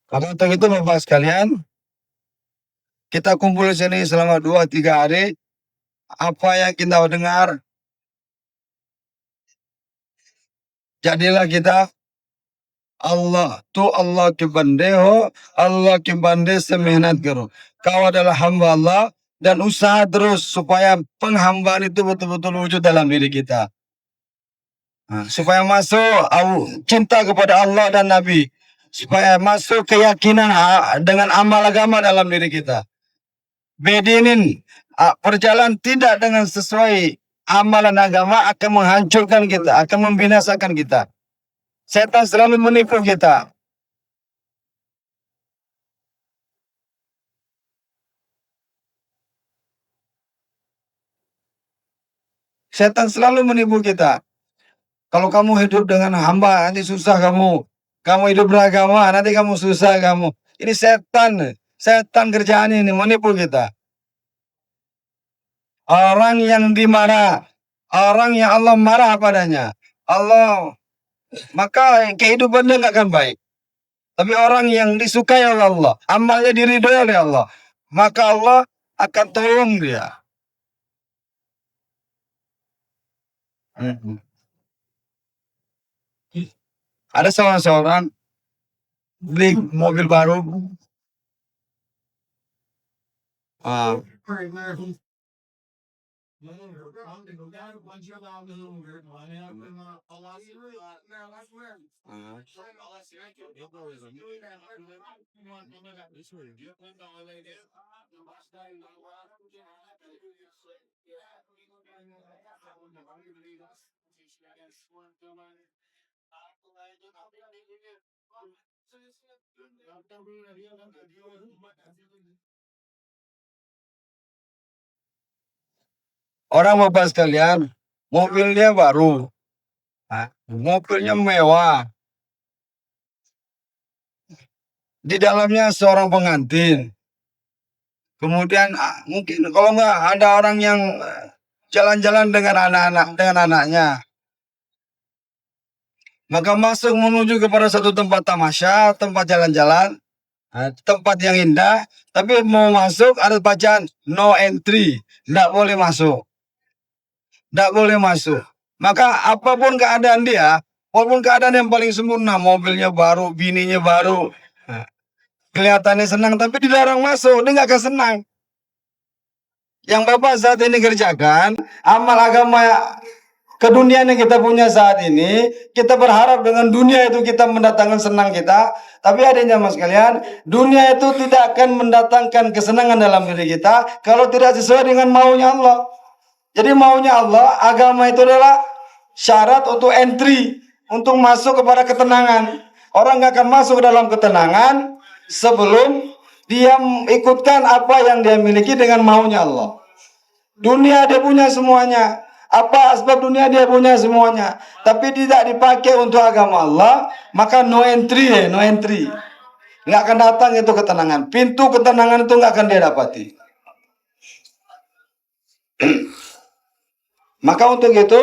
Kalau untuk itu Bapak sekalian, kita kumpul di sini selama 2-3 hari. Apa yang kita dengar, jadilah kita Allah ke bande ho, Allah ke bande semehnat karo. Kau adalah hamba Allah dan usaha terus supaya penghambaan itu betul-betul wujud dalam diri kita. Nah, supaya masuk cinta kepada Allah dan Nabi, supaya masuk keyakinan dengan amal agama dalam diri kita. Bedinin perjalanan tidak dengan sesuai amalan agama akan menghancurkan kita, akan membinasakan kita. Setan selalu menipu kita. Setan selalu menipu kita. Kalau kamu hidup dengan hamba, nanti susah kamu. Kamu hidup beragama, nanti kamu susah kamu. Ini setan. Setan kerjaannya ini menipu kita. Orang yang dimarah, orang yang Allah marah padanya, Allah, maka kehidupannya nggak akan baik. Tapi orang yang disukai oleh Allah, amalnya diridhoi oleh Allah, maka Allah akan tolong dia. Ada seorang beli mobil baru. Ah, orang bapak sekalian, mobilnya baru, mobilnya mewah, di dalamnya seorang pengantin. Kemudian mungkin kalau nggak ada orang yang jalan-jalan dengan anaknya, maka masuk menuju kepada satu tempat tamasya, tempat jalan-jalan, tempat yang indah, tapi mau masuk ada bacaan no entry, tidak boleh masuk, tidak boleh masuk. Maka apapun keadaan dia, walaupun keadaan yang paling sempurna, mobilnya baru, bininya baru, kelihatannya senang, tapi dilarang masuk, dia nggak akan senang. Yang Bapak saat ini kerjakan, amal agama keduniaan yang kita punya saat ini, kita berharap dengan dunia itu kita mendatangkan senang kita. Tapi adanya mas kalian, dunia itu tidak akan mendatangkan kesenangan dalam diri kita kalau tidak sesuai dengan maunya Allah. Jadi maunya Allah, agama itu adalah syarat untuk entry, untuk masuk kepada ketenangan. Orang nggak akan masuk ke dalam ketenangan sebelum dia ikutkan apa yang dia miliki dengan maunya Allah. Dunia dia punya semuanya. Apa asbab dunia dia punya semuanya. Tapi tidak dipakai untuk agama Allah, maka no entry, no entry. Nggak akan datang itu ketenangan. Pintu ketenangan itu nggak akan dia dapati. Maka untuk itu,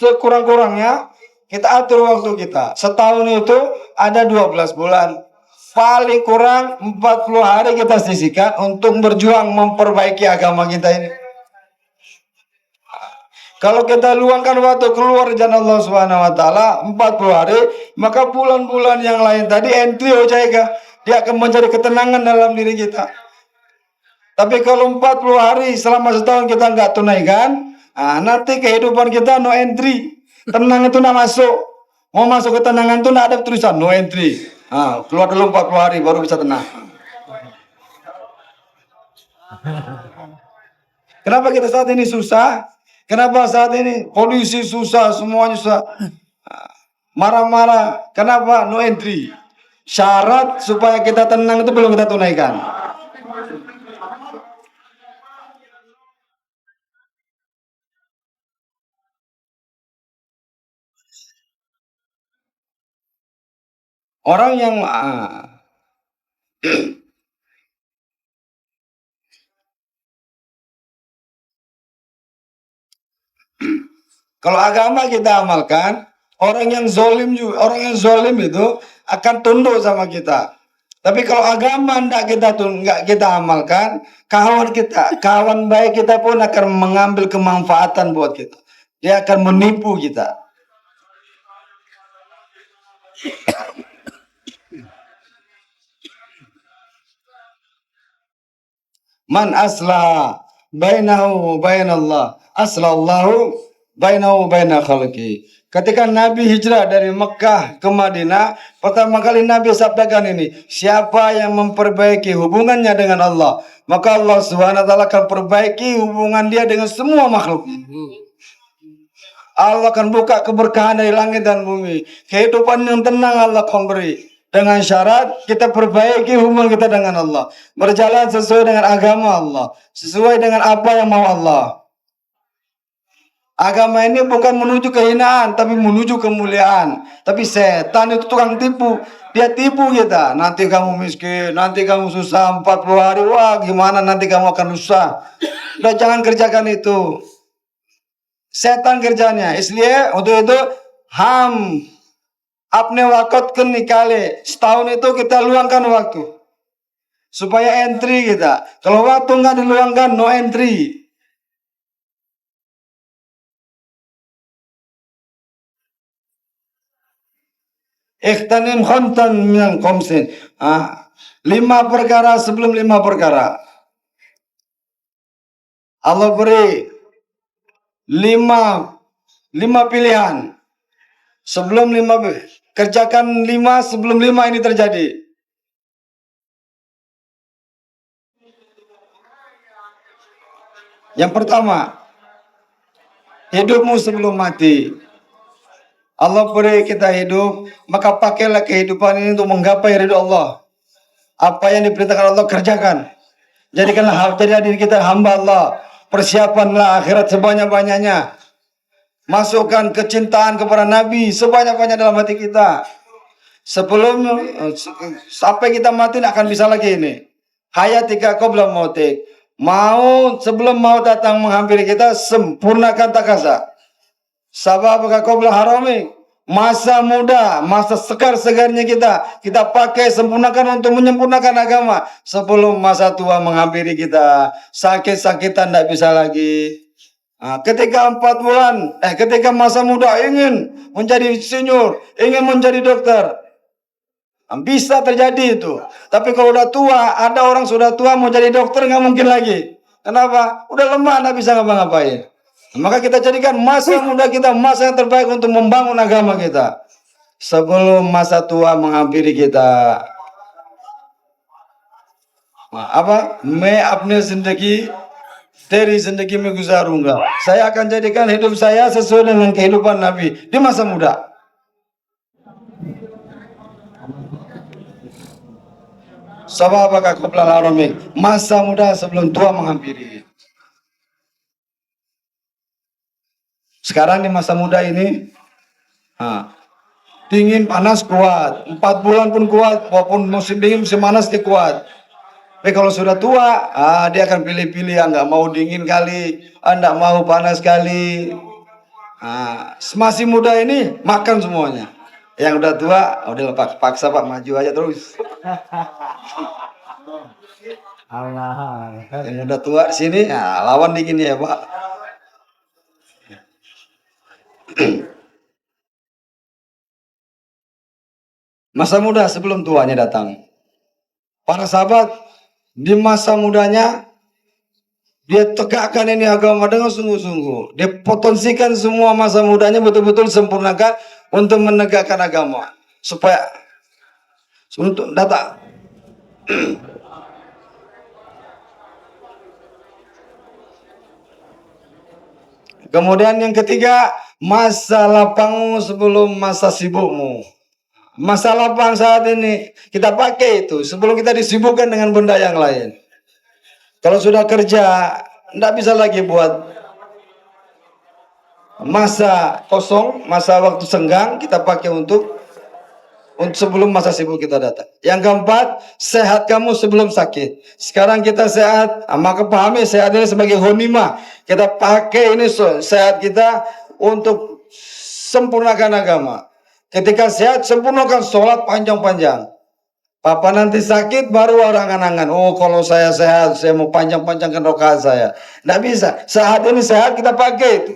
sekurang-kurangnya kita atur waktu kita. Setahun itu ada 12 bulan. Paling kurang 40 hari kita sisihkan untuk berjuang memperbaiki agama kita ini. Kalau kita luangkan waktu keluar jalan Allah Subhanahu wa taala 40 hari, maka bulan-bulan yang lain tadi entry jaga, dia akan mencari ketenangan dalam diri kita. Tapi kalau 40 hari selama setahun kita nggak tunaikan, nanti kehidupan kita no entry. Tenang itu nggak masuk. Mau masuk ketenangan itu nggak ada tulisan no entry. Keluar dulu 40 hari baru bisa tenang. Kenapa kita saat ini susah? Kenapa saat ini polisi susah, semuanya susah? Marah-marah. Kenapa? No entry. Syarat supaya kita tenang itu belum kita tunaikan. Orang yang kalau agama kita amalkan, orang yang zolim juga, orang yang zolim itu akan tunduk sama kita. Tapi kalau agama nggak kita amalkan, kawan baik kita pun akan mengambil kemanfaatan buat kita. Dia akan menipu kita. Man aslah bainahu bainallah, aslallahu bainahu baina khalqi. Ketika Nabi hijrah dari Mekah ke Madinah, pertama kali Nabi sabdakan ini, siapa yang memperbaiki hubungannya dengan Allah, maka Allah Subhanahu wa taala akan perbaiki hubungan dia dengan semua makhluk. Allah akan buka keberkahan dari langit dan bumi. Kehidupan yang tenang Allah akan beri. Dengan syarat kita perbaiki hubungan kita dengan Allah. Berjalan sesuai dengan agama Allah. Sesuai dengan apa yang mau Allah. Agama ini bukan menuju kehinaan, tapi menuju kemuliaan. Tapi setan itu tukang tipu. Dia tipu kita. Nanti kamu miskin, nanti kamu susah 40 hari. Wah gimana nanti kamu akan susah. Udah jangan kerjakan itu. Setan kerjanya. Isliye untuk itu ham apne waktu nikale. Setahun itu kita luangkan waktu supaya entry kita. Kalau waktu nggak diluangkan no entry. Ikhtanim khontan minal komsin. 5 perkara sebelum 5 perkara. Allah beri 5 pilihan. Sebelum 5 kerjakan 5 sebelum 5 ini terjadi. Yang pertama, hidupmu sebelum mati. Allah beri kita hidup, maka pakailah kehidupan ini untuk menggapai ridho Allah. Apa yang diperintahkan Allah kerjakan. Jadikanlah diri kita hamba Allah. Persiapanlah akhirat sebanyak-banyaknya. Masukkan kecintaan kepada Nabi sebanyak-banyak dalam hati kita. Sebelum sampai kita mati tidak akan bisa lagi ini. Hayatika qabla mautik. Mau sebelum mau datang menghampiri kita, sempurnakan takasa. Sababaka qabla harami. Masa muda, masa segar-segarnya kita pakai sempurnakan untuk menyempurnakan agama sebelum masa tua menghampiri kita. Sakit-sakitan tidak bisa lagi. Nah, ketika 4 bulan, ketika masa muda ingin menjadi insinyur, ingin menjadi dokter, bisa terjadi itu. Tapi kalau udah tua, ada orang sudah tua mau jadi dokter nggak mungkin lagi. Kenapa? Udah lemah, nggak bisa ngapa-ngapain. Maka kita jadikan masa muda kita masa yang terbaik untuk membangun agama kita. Sebelum masa tua menghampiri kita. मैं अपने जिंदगी तेरी जिंदगी में गुजारूंगा. Saya akan jadikan hidup saya sesuai dengan kehidupan Nabi di masa muda. Sababaka qabla harami. Masa muda sebelum tua menghampiri. Sekarang di masa muda ini, dingin panas kuat, 4 bulan pun kuat, walaupun musim dingin musim panas dia kuat. Tapi kalau sudah tua, dia akan pilih-pilih, nggak mau dingin kali, nggak mau panas kali. Masih muda ini makan semuanya. Yang udah tua, udah paksa Pak maju aja terus. Yang udah tua di sini, lawan dingin ya Pak. Masa muda sebelum tuanya datang. Para sahabat di masa mudanya dia tegakkan ini agama dengan sungguh-sungguh. Dia potensikan semua masa mudanya betul-betul sempurnakan untuk menegakkan agama. Supaya untuk datang. Kemudian yang ketiga, masa lapangmu sebelum masa sibukmu. Masa lapang saat ini kita pakai itu sebelum kita disibukkan dengan benda yang lain. Kalau sudah kerja, tidak bisa lagi buat masa kosong, masa waktu senggang kita pakai untuk sebelum masa sibuk kita datang. Yang keempat, sehat kamu sebelum sakit. Sekarang kita sehat, maka pahami sehat ini sebagai ghanimah. Kita pakai ini sehat kita untuk sempurnakan agama. Ketika sehat, sempurnakan sholat panjang-panjang. Papa nanti sakit baru orang angan-angan. Oh, kalau saya sehat, saya mau panjang-panjangkan rakaat saya. Nggak bisa. Saat ini sehat kita pakai itu.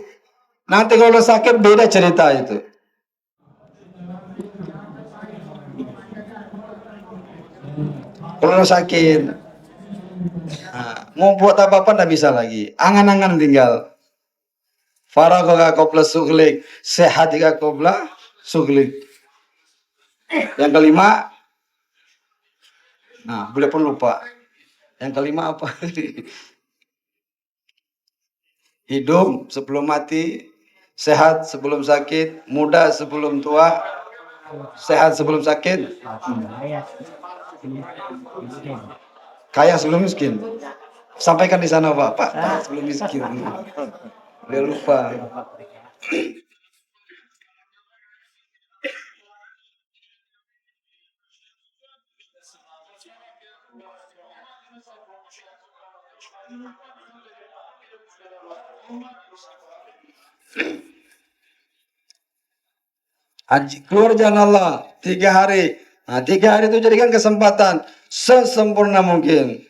Nanti kalau sakit beda cerita itu. Kalau sakit, mau buat apa-apa nggak bisa lagi. Angan-angan tinggal. Faragha qabla sughlik, sehat jika qabla sughlik. Yang kelima, boleh pun lupa. Yang kelima apa? Hidup sebelum mati, sehat sebelum sakit, muda sebelum tua, sehat sebelum sakit, kaya sebelum miskin. Sampaikan di sana Pak sebelum miskin. Dia lupa. Haji keluar jalan Allah 3 hari. 3 hari itu jadikan kesempatan sesempurna mungkin.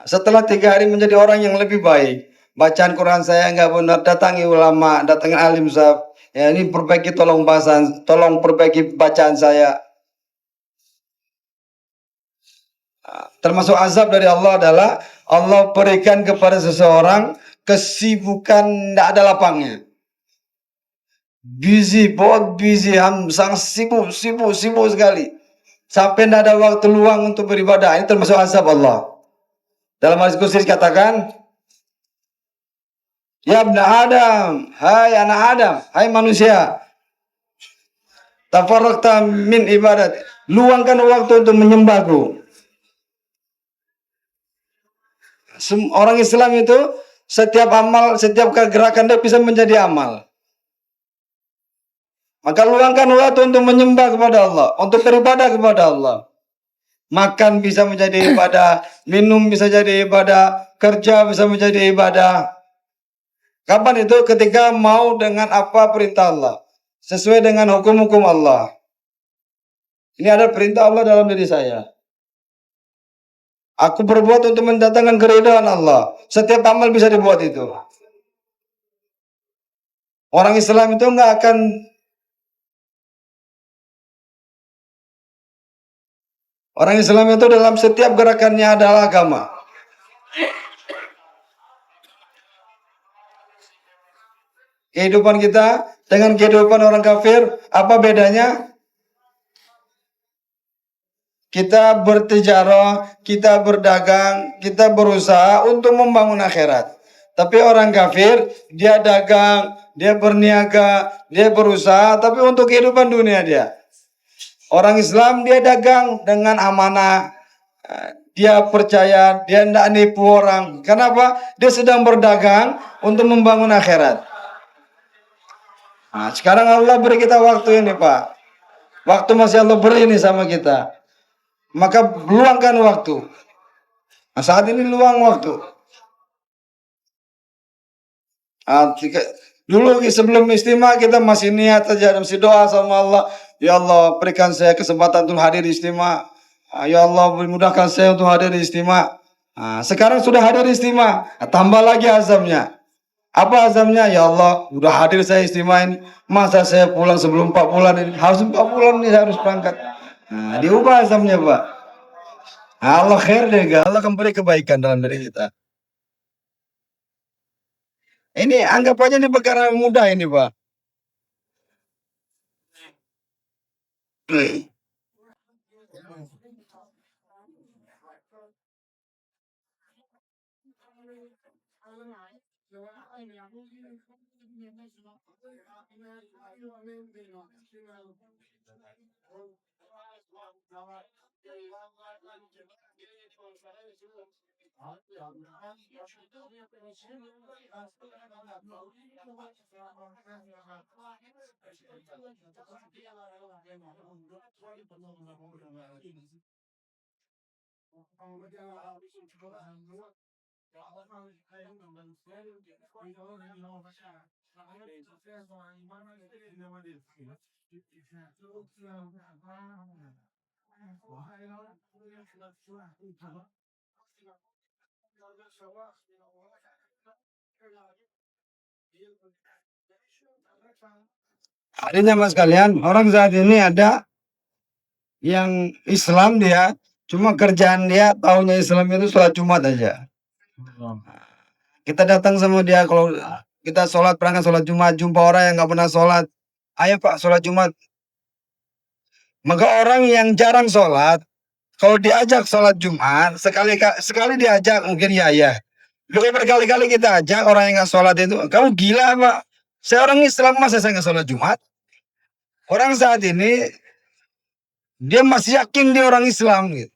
Setelah 3 hari menjadi orang yang lebih baik. Bacaan Quran saya nggak benar, datangi ulama, datangi alim sahab. Ya ini perbaiki tolong perbaiki bacaan saya. Termasuk azab dari Allah adalah Allah berikan kepada seseorang kesibukan tidak ada lapangnya. Busy, sangat sibuk sekali. Sampai tidak ada waktu luang untuk beribadah. Ini termasuk azab Allah. Dalam hadis qudsi dikatakan, ya ibn Adam, hai anak Adam, hai manusia, tafarraqta min ibadat, luangkan waktu untuk menyembahku. Orang Islam itu setiap amal, setiap gerakan dia bisa menjadi amal. Maka luangkan waktu untuk menyembah kepada Allah, untuk beribadah kepada Allah. Makan bisa menjadi ibadah, minum bisa jadi ibadah, kerja bisa menjadi ibadah. Kapan itu? Ketika mau dengan apa perintah Allah, sesuai dengan hukum-hukum Allah. Ini adalah perintah Allah dalam diri saya. Aku berbuat untuk mendatangkan keridhaan Allah. Setiap amal bisa dibuat itu. Orang Islam itu orang Islam itu dalam setiap gerakannya adalah agama. Kehidupan kita dengan kehidupan orang kafir, apa bedanya? Kita bertijarah, kita berdagang, kita berusaha untuk membangun akhirat. Tapi orang kafir, dia dagang, dia berniaga, dia berusaha, tapi untuk kehidupan dunia dia. Orang Islam dia dagang dengan amanah, dia percaya, dia tidak nipu orang. Kenapa? Dia sedang berdagang untuk membangun akhirat. Nah, sekarang Allah beri kita waktu ini, Pak. Waktu masih Allah beri ini sama kita. Maka luangkan waktu. Nah, saat ini luang waktu. Dulu sebelum istimewa kita masih niat saja, masih doa sama Allah. Ya Allah, berikan saya kesempatan untuk hadir di istimewa. Ya Allah, mudahkan saya untuk hadir di istimewa. Nah, sekarang sudah hadir di istimewa. Nah, tambah lagi azamnya. Apa azamnya? Ya Allah, udah hadir saya istimewa ini. Masa saya pulang sebelum 4 bulan ini? Harus 4 bulan ini saya harus berangkat. Nah, diubah azamnya, Pak. Allah khair deh, Allah akan beri kebaikan dalam diri kita. Ini anggap aja ini perkara mudah ini, Pak. Artinya mas kalian, orang saat ini ada yang Islam dia, cuma kerjaan dia tahunya Islam itu sholat Jumat aja. Kita datang sama dia kalau kita sholat, berangkat sholat Jumat, jumpa orang yang nggak pernah sholat. Ayo Pak, sholat Jumat. Maka orang yang jarang sholat, kalau diajak sholat Jumat, sekali diajak mungkin ya. Kalau berkali-kali kita ajak orang yang nggak sholat itu, kamu gila Pak. Saya orang Islam masa saya nggak sholat Jumat? Orang saat ini dia masih yakin dia orang Islam gitu.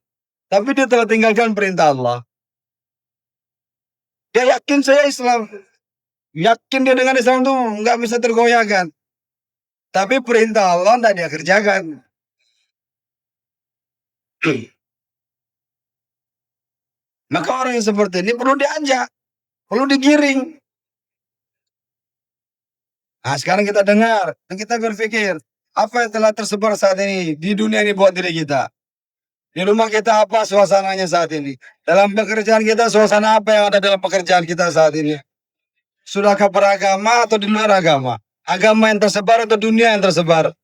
Tapi dia telah tinggalkan perintah Allah. Dia yakin saya Islam. Yakin dia dengan Islam itu nggak bisa tergoyahkan. Tapi perintah Allah tidak dia kerjakan. Maka orang yang seperti ini perlu diajak, perlu digiring. Nah sekarang kita dengar, dan kita berpikir, apa yang telah tersebar saat ini di dunia ini buat diri kita? Di rumah kita apa suasananya saat ini? Dalam pekerjaan kita suasana apa yang ada dalam pekerjaan kita saat ini? Sudahkah beragama atau di luar agama? Agama yang tersebar atau dunia yang tersebar?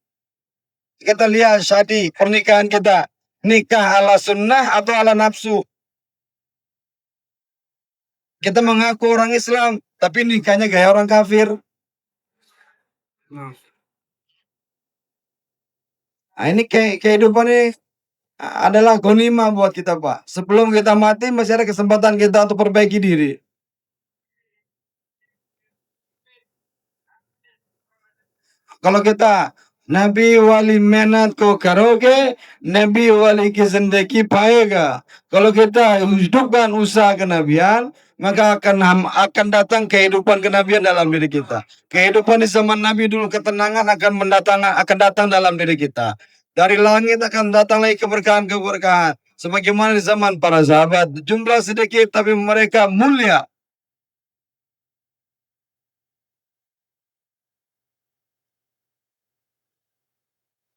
Kita lihat syadi pernikahan kita, nikah ala sunnah atau ala nafsu? Kita mengaku orang Islam, tapi nikahnya gaya orang kafir. Nah, ini kehidupan ini adalah ghanimah buat kita, Pak. Sebelum kita mati masih ada kesempatan kita untuk perbaiki diri. Kalau kita Nabi wali मेहनत को करोगे, Nabi wali की जिंदगी पाएगा. Kalau kita hidupkan usaha kenabian, maka akan datang kehidupan kenabian dalam diri kita. Kehidupan di zaman Nabi dulu, ketenangan akan datang dalam diri kita. Dari langit akan datang lagi keberkahan-keberkahan. Sebagaimana di zaman para sahabat, jumlah sedikit tapi mereka mulia.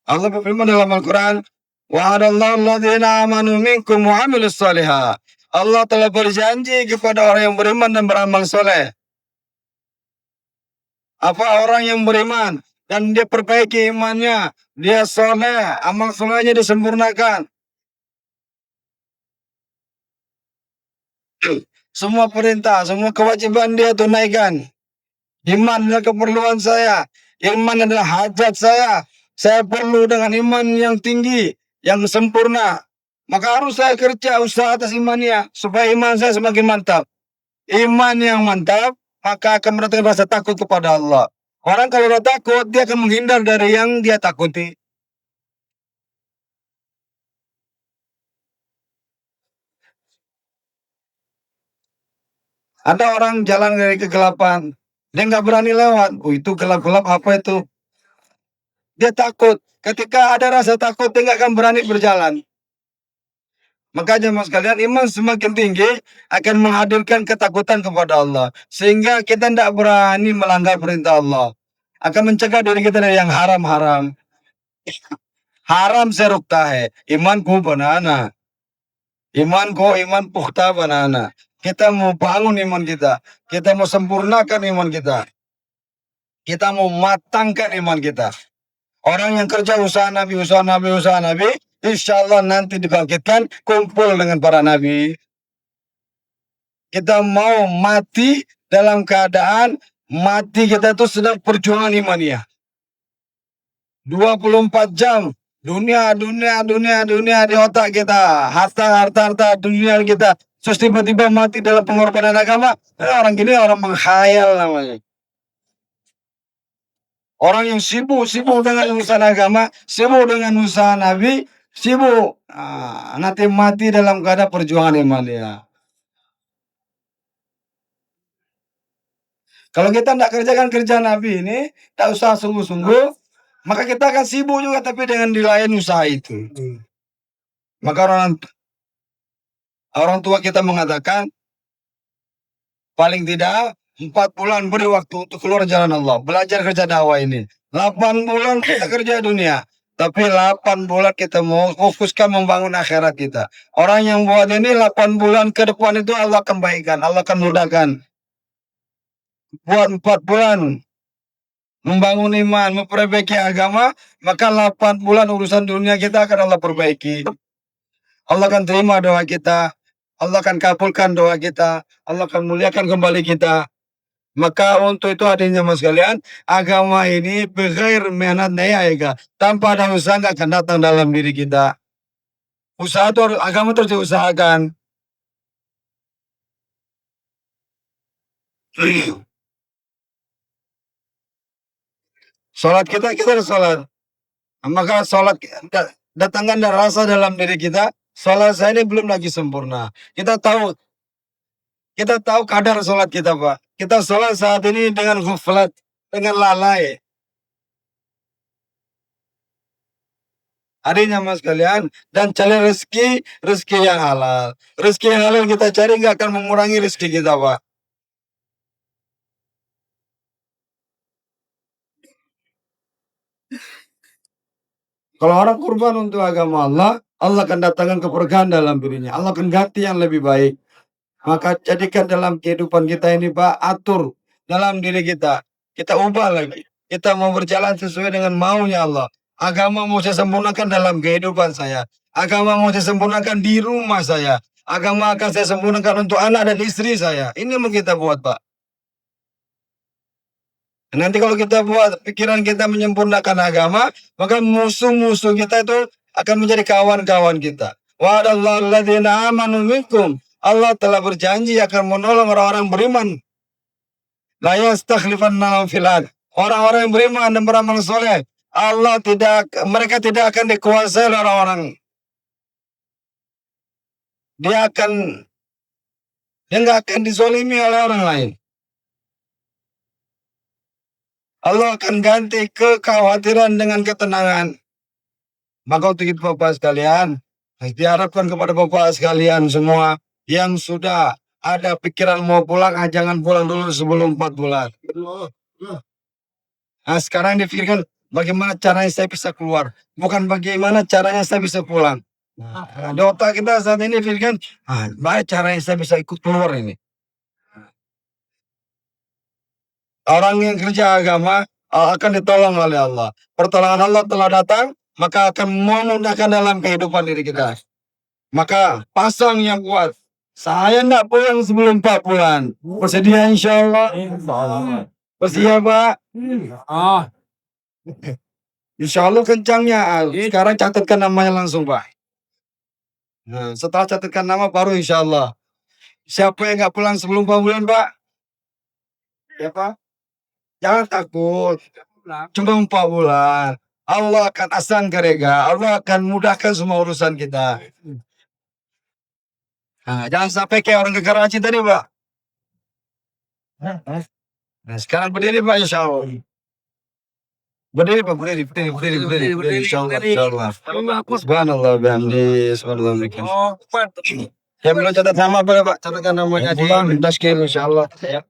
Allah berfirman dalam Al-Quran, wa'adallahu alladhina amanu minkum wa amilus salihah. Allah telah berjanji kepada orang yang beriman dan beramal soleh. Apa orang yang beriman dan dia perbaiki imannya, dia soleh, amal solehnya disempurnakan. Semua perintah, semua kewajiban dia tunaikan. Iman adalah keperluan saya. Iman adalah hajat saya. Saya perlu dengan iman yang tinggi, yang sempurna. Maka harus saya kerja usaha atas imannya supaya iman saya semakin mantap. Iman yang mantap maka akan mendatangkan rasa takut kepada Allah. Orang kalau udah takut dia akan menghindar dari yang dia takuti. Ada orang jalan dari kegelapan, dia nggak berani lewat. Oh itu gelap-gelap apa itu? Dia takut. Ketika ada rasa takut dia nggak akan berani berjalan. Makanya mas kalian iman semakin tinggi akan menghadirkan ketakutan kepada Allah. Sehingga kita tidak berani melanggar perintah Allah. Akan mencegah diri kita dari yang haram-haram. Haram se रुकता है, iman को बनाना. Iman pukhta banana. Kita mau bangun iman kita. Kita mau sempurnakan iman kita. Kita mau matangkan iman kita. Orang yang kerja usaha Nabi, insya Allah nanti dibangkitkan kumpul dengan para Nabi. Kita mau mati dalam keadaan mati kita itu sedang perjuangan imaniyah. 24 jam dunia di otak kita, harta dunia kita. Terus tiba-tiba mati dalam pengorbanan agama. Orang gini orang menghayal namanya. Orang yang sibuk dengan urusan agama, sibuk dengan usaha Nabi, sibuk nanti mati dalam keadaan perjuangan iman ya. Kalau kita tidak kerjakan kerja Nabi ini, tak usah sungguh-sungguh, maka kita akan sibuk juga tapi dengan di lain usaha itu. Maka orang tua kita mengatakan paling tidak 4 bulan beri waktu untuk keluar jalan Allah, belajar kerja dakwah ini. 8 bulan kita kerja dunia, tapi 8 bulan kita mau fokuskan membangun akhirat kita. Orang yang buat ini 8 bulan ke depan itu Allah akan baikkan, Allah akan mudahkan. Buat 4 bulan membangun iman, memperbaiki agama, maka 8 bulan urusan dunia kita akan Allah perbaiki. Allah akan terima doa kita, Allah akan kabulkan doa kita, Allah akan muliakan kembali kita. Maka untuk itu adanya mas kalian, agama ini bighair mihnat naya, tanpa ada usaha nggak akan datang dalam diri kita. Usaha itu agama terus diusahakan. Sholat kita harus sholat. Maka sholat datangkan dari rasa dalam diri kita. Sholat saya ini belum lagi sempurna. Kita tahu kadar sholat kita pak. Kita sholat saat ini dengan ghaflat, dengan lalai. Adanya mas kalian dan cari rezeki yang halal. Rezeki yang halal kita cari nggak akan mengurangi rezeki kita pak. Kalau orang kurban untuk agama Allah, Allah akan datangkan keberkahan dalam dirinya. Allah akan ganti yang lebih baik. Maka jadikan dalam kehidupan kita ini Pak, atur dalam diri kita. Kita ubah lagi. Kita mau berjalan sesuai dengan maunya Allah. Agama mau saya sempurnakan dalam kehidupan saya. Agama mau saya sempurnakan di rumah saya. Agama akan saya sempurnakan untuk anak dan istri saya. Ini yang kita buat Pak. Nanti kalau kita buat pikiran kita menyempurnakan agama, maka musuh-musuh kita itu akan menjadi kawan-kawan kita. Wa'adallahu alladzina amanu minkum. Allah telah berjanji akan menolong orang-orang beriman. La yastakhlifannahum fil ardh. Orang-orang yang beriman dan beramal soleh, mereka tidak akan dikuasai oleh orang-orang. Dia akan Dia nggak akan dizolimi oleh orang lain. Allah akan ganti kekhawatiran dengan ketenangan. Maka untuk itu Bapak sekalian, diharapkan kepada Bapak sekalian semua yang sudah ada pikiran mau pulang, jangan pulang dulu sebelum 4 bulan. Nah, sekarang dipikirkan bagaimana caranya saya bisa keluar, bukan bagaimana caranya saya bisa pulang. Nah, di otak kita saat ini pikirkan, bagaimana caranya saya bisa ikut keluar ini. Orang yang kerja agama akan ditolong oleh Allah. Pertolongan Allah telah datang, maka akan memudahkan dalam kehidupan diri kita. Maka pasang yang kuat. Saya tidak pulang sebelum 4 bulan. Bersedia insya Allah. Bersedia Pak. Insya Allah kencangnya. Sekarang catatkan namanya langsung Pak. Nah, setelah catatkan nama baru insya Allah. Siapa yang nggak pulang sebelum 4 bulan Pak? Ya Pak. Jangan takut. Cuma 4 bulan. Allah akan asang kerega. Allah akan mudahkan semua urusan kita. Nah, jangan sampai kayak orang ke Karachi tadi, Pak. Nah, sekarang berdiri, Pak, insya Allah. Berdiri, Pak, berdiri, insya Allah, insya Allah. Subhanallah, bihamdi, subhanallah, bihamdi. Saya belum catat nama, Pak, catatkan namanya. Pulang, 10 insya Allah. Ya.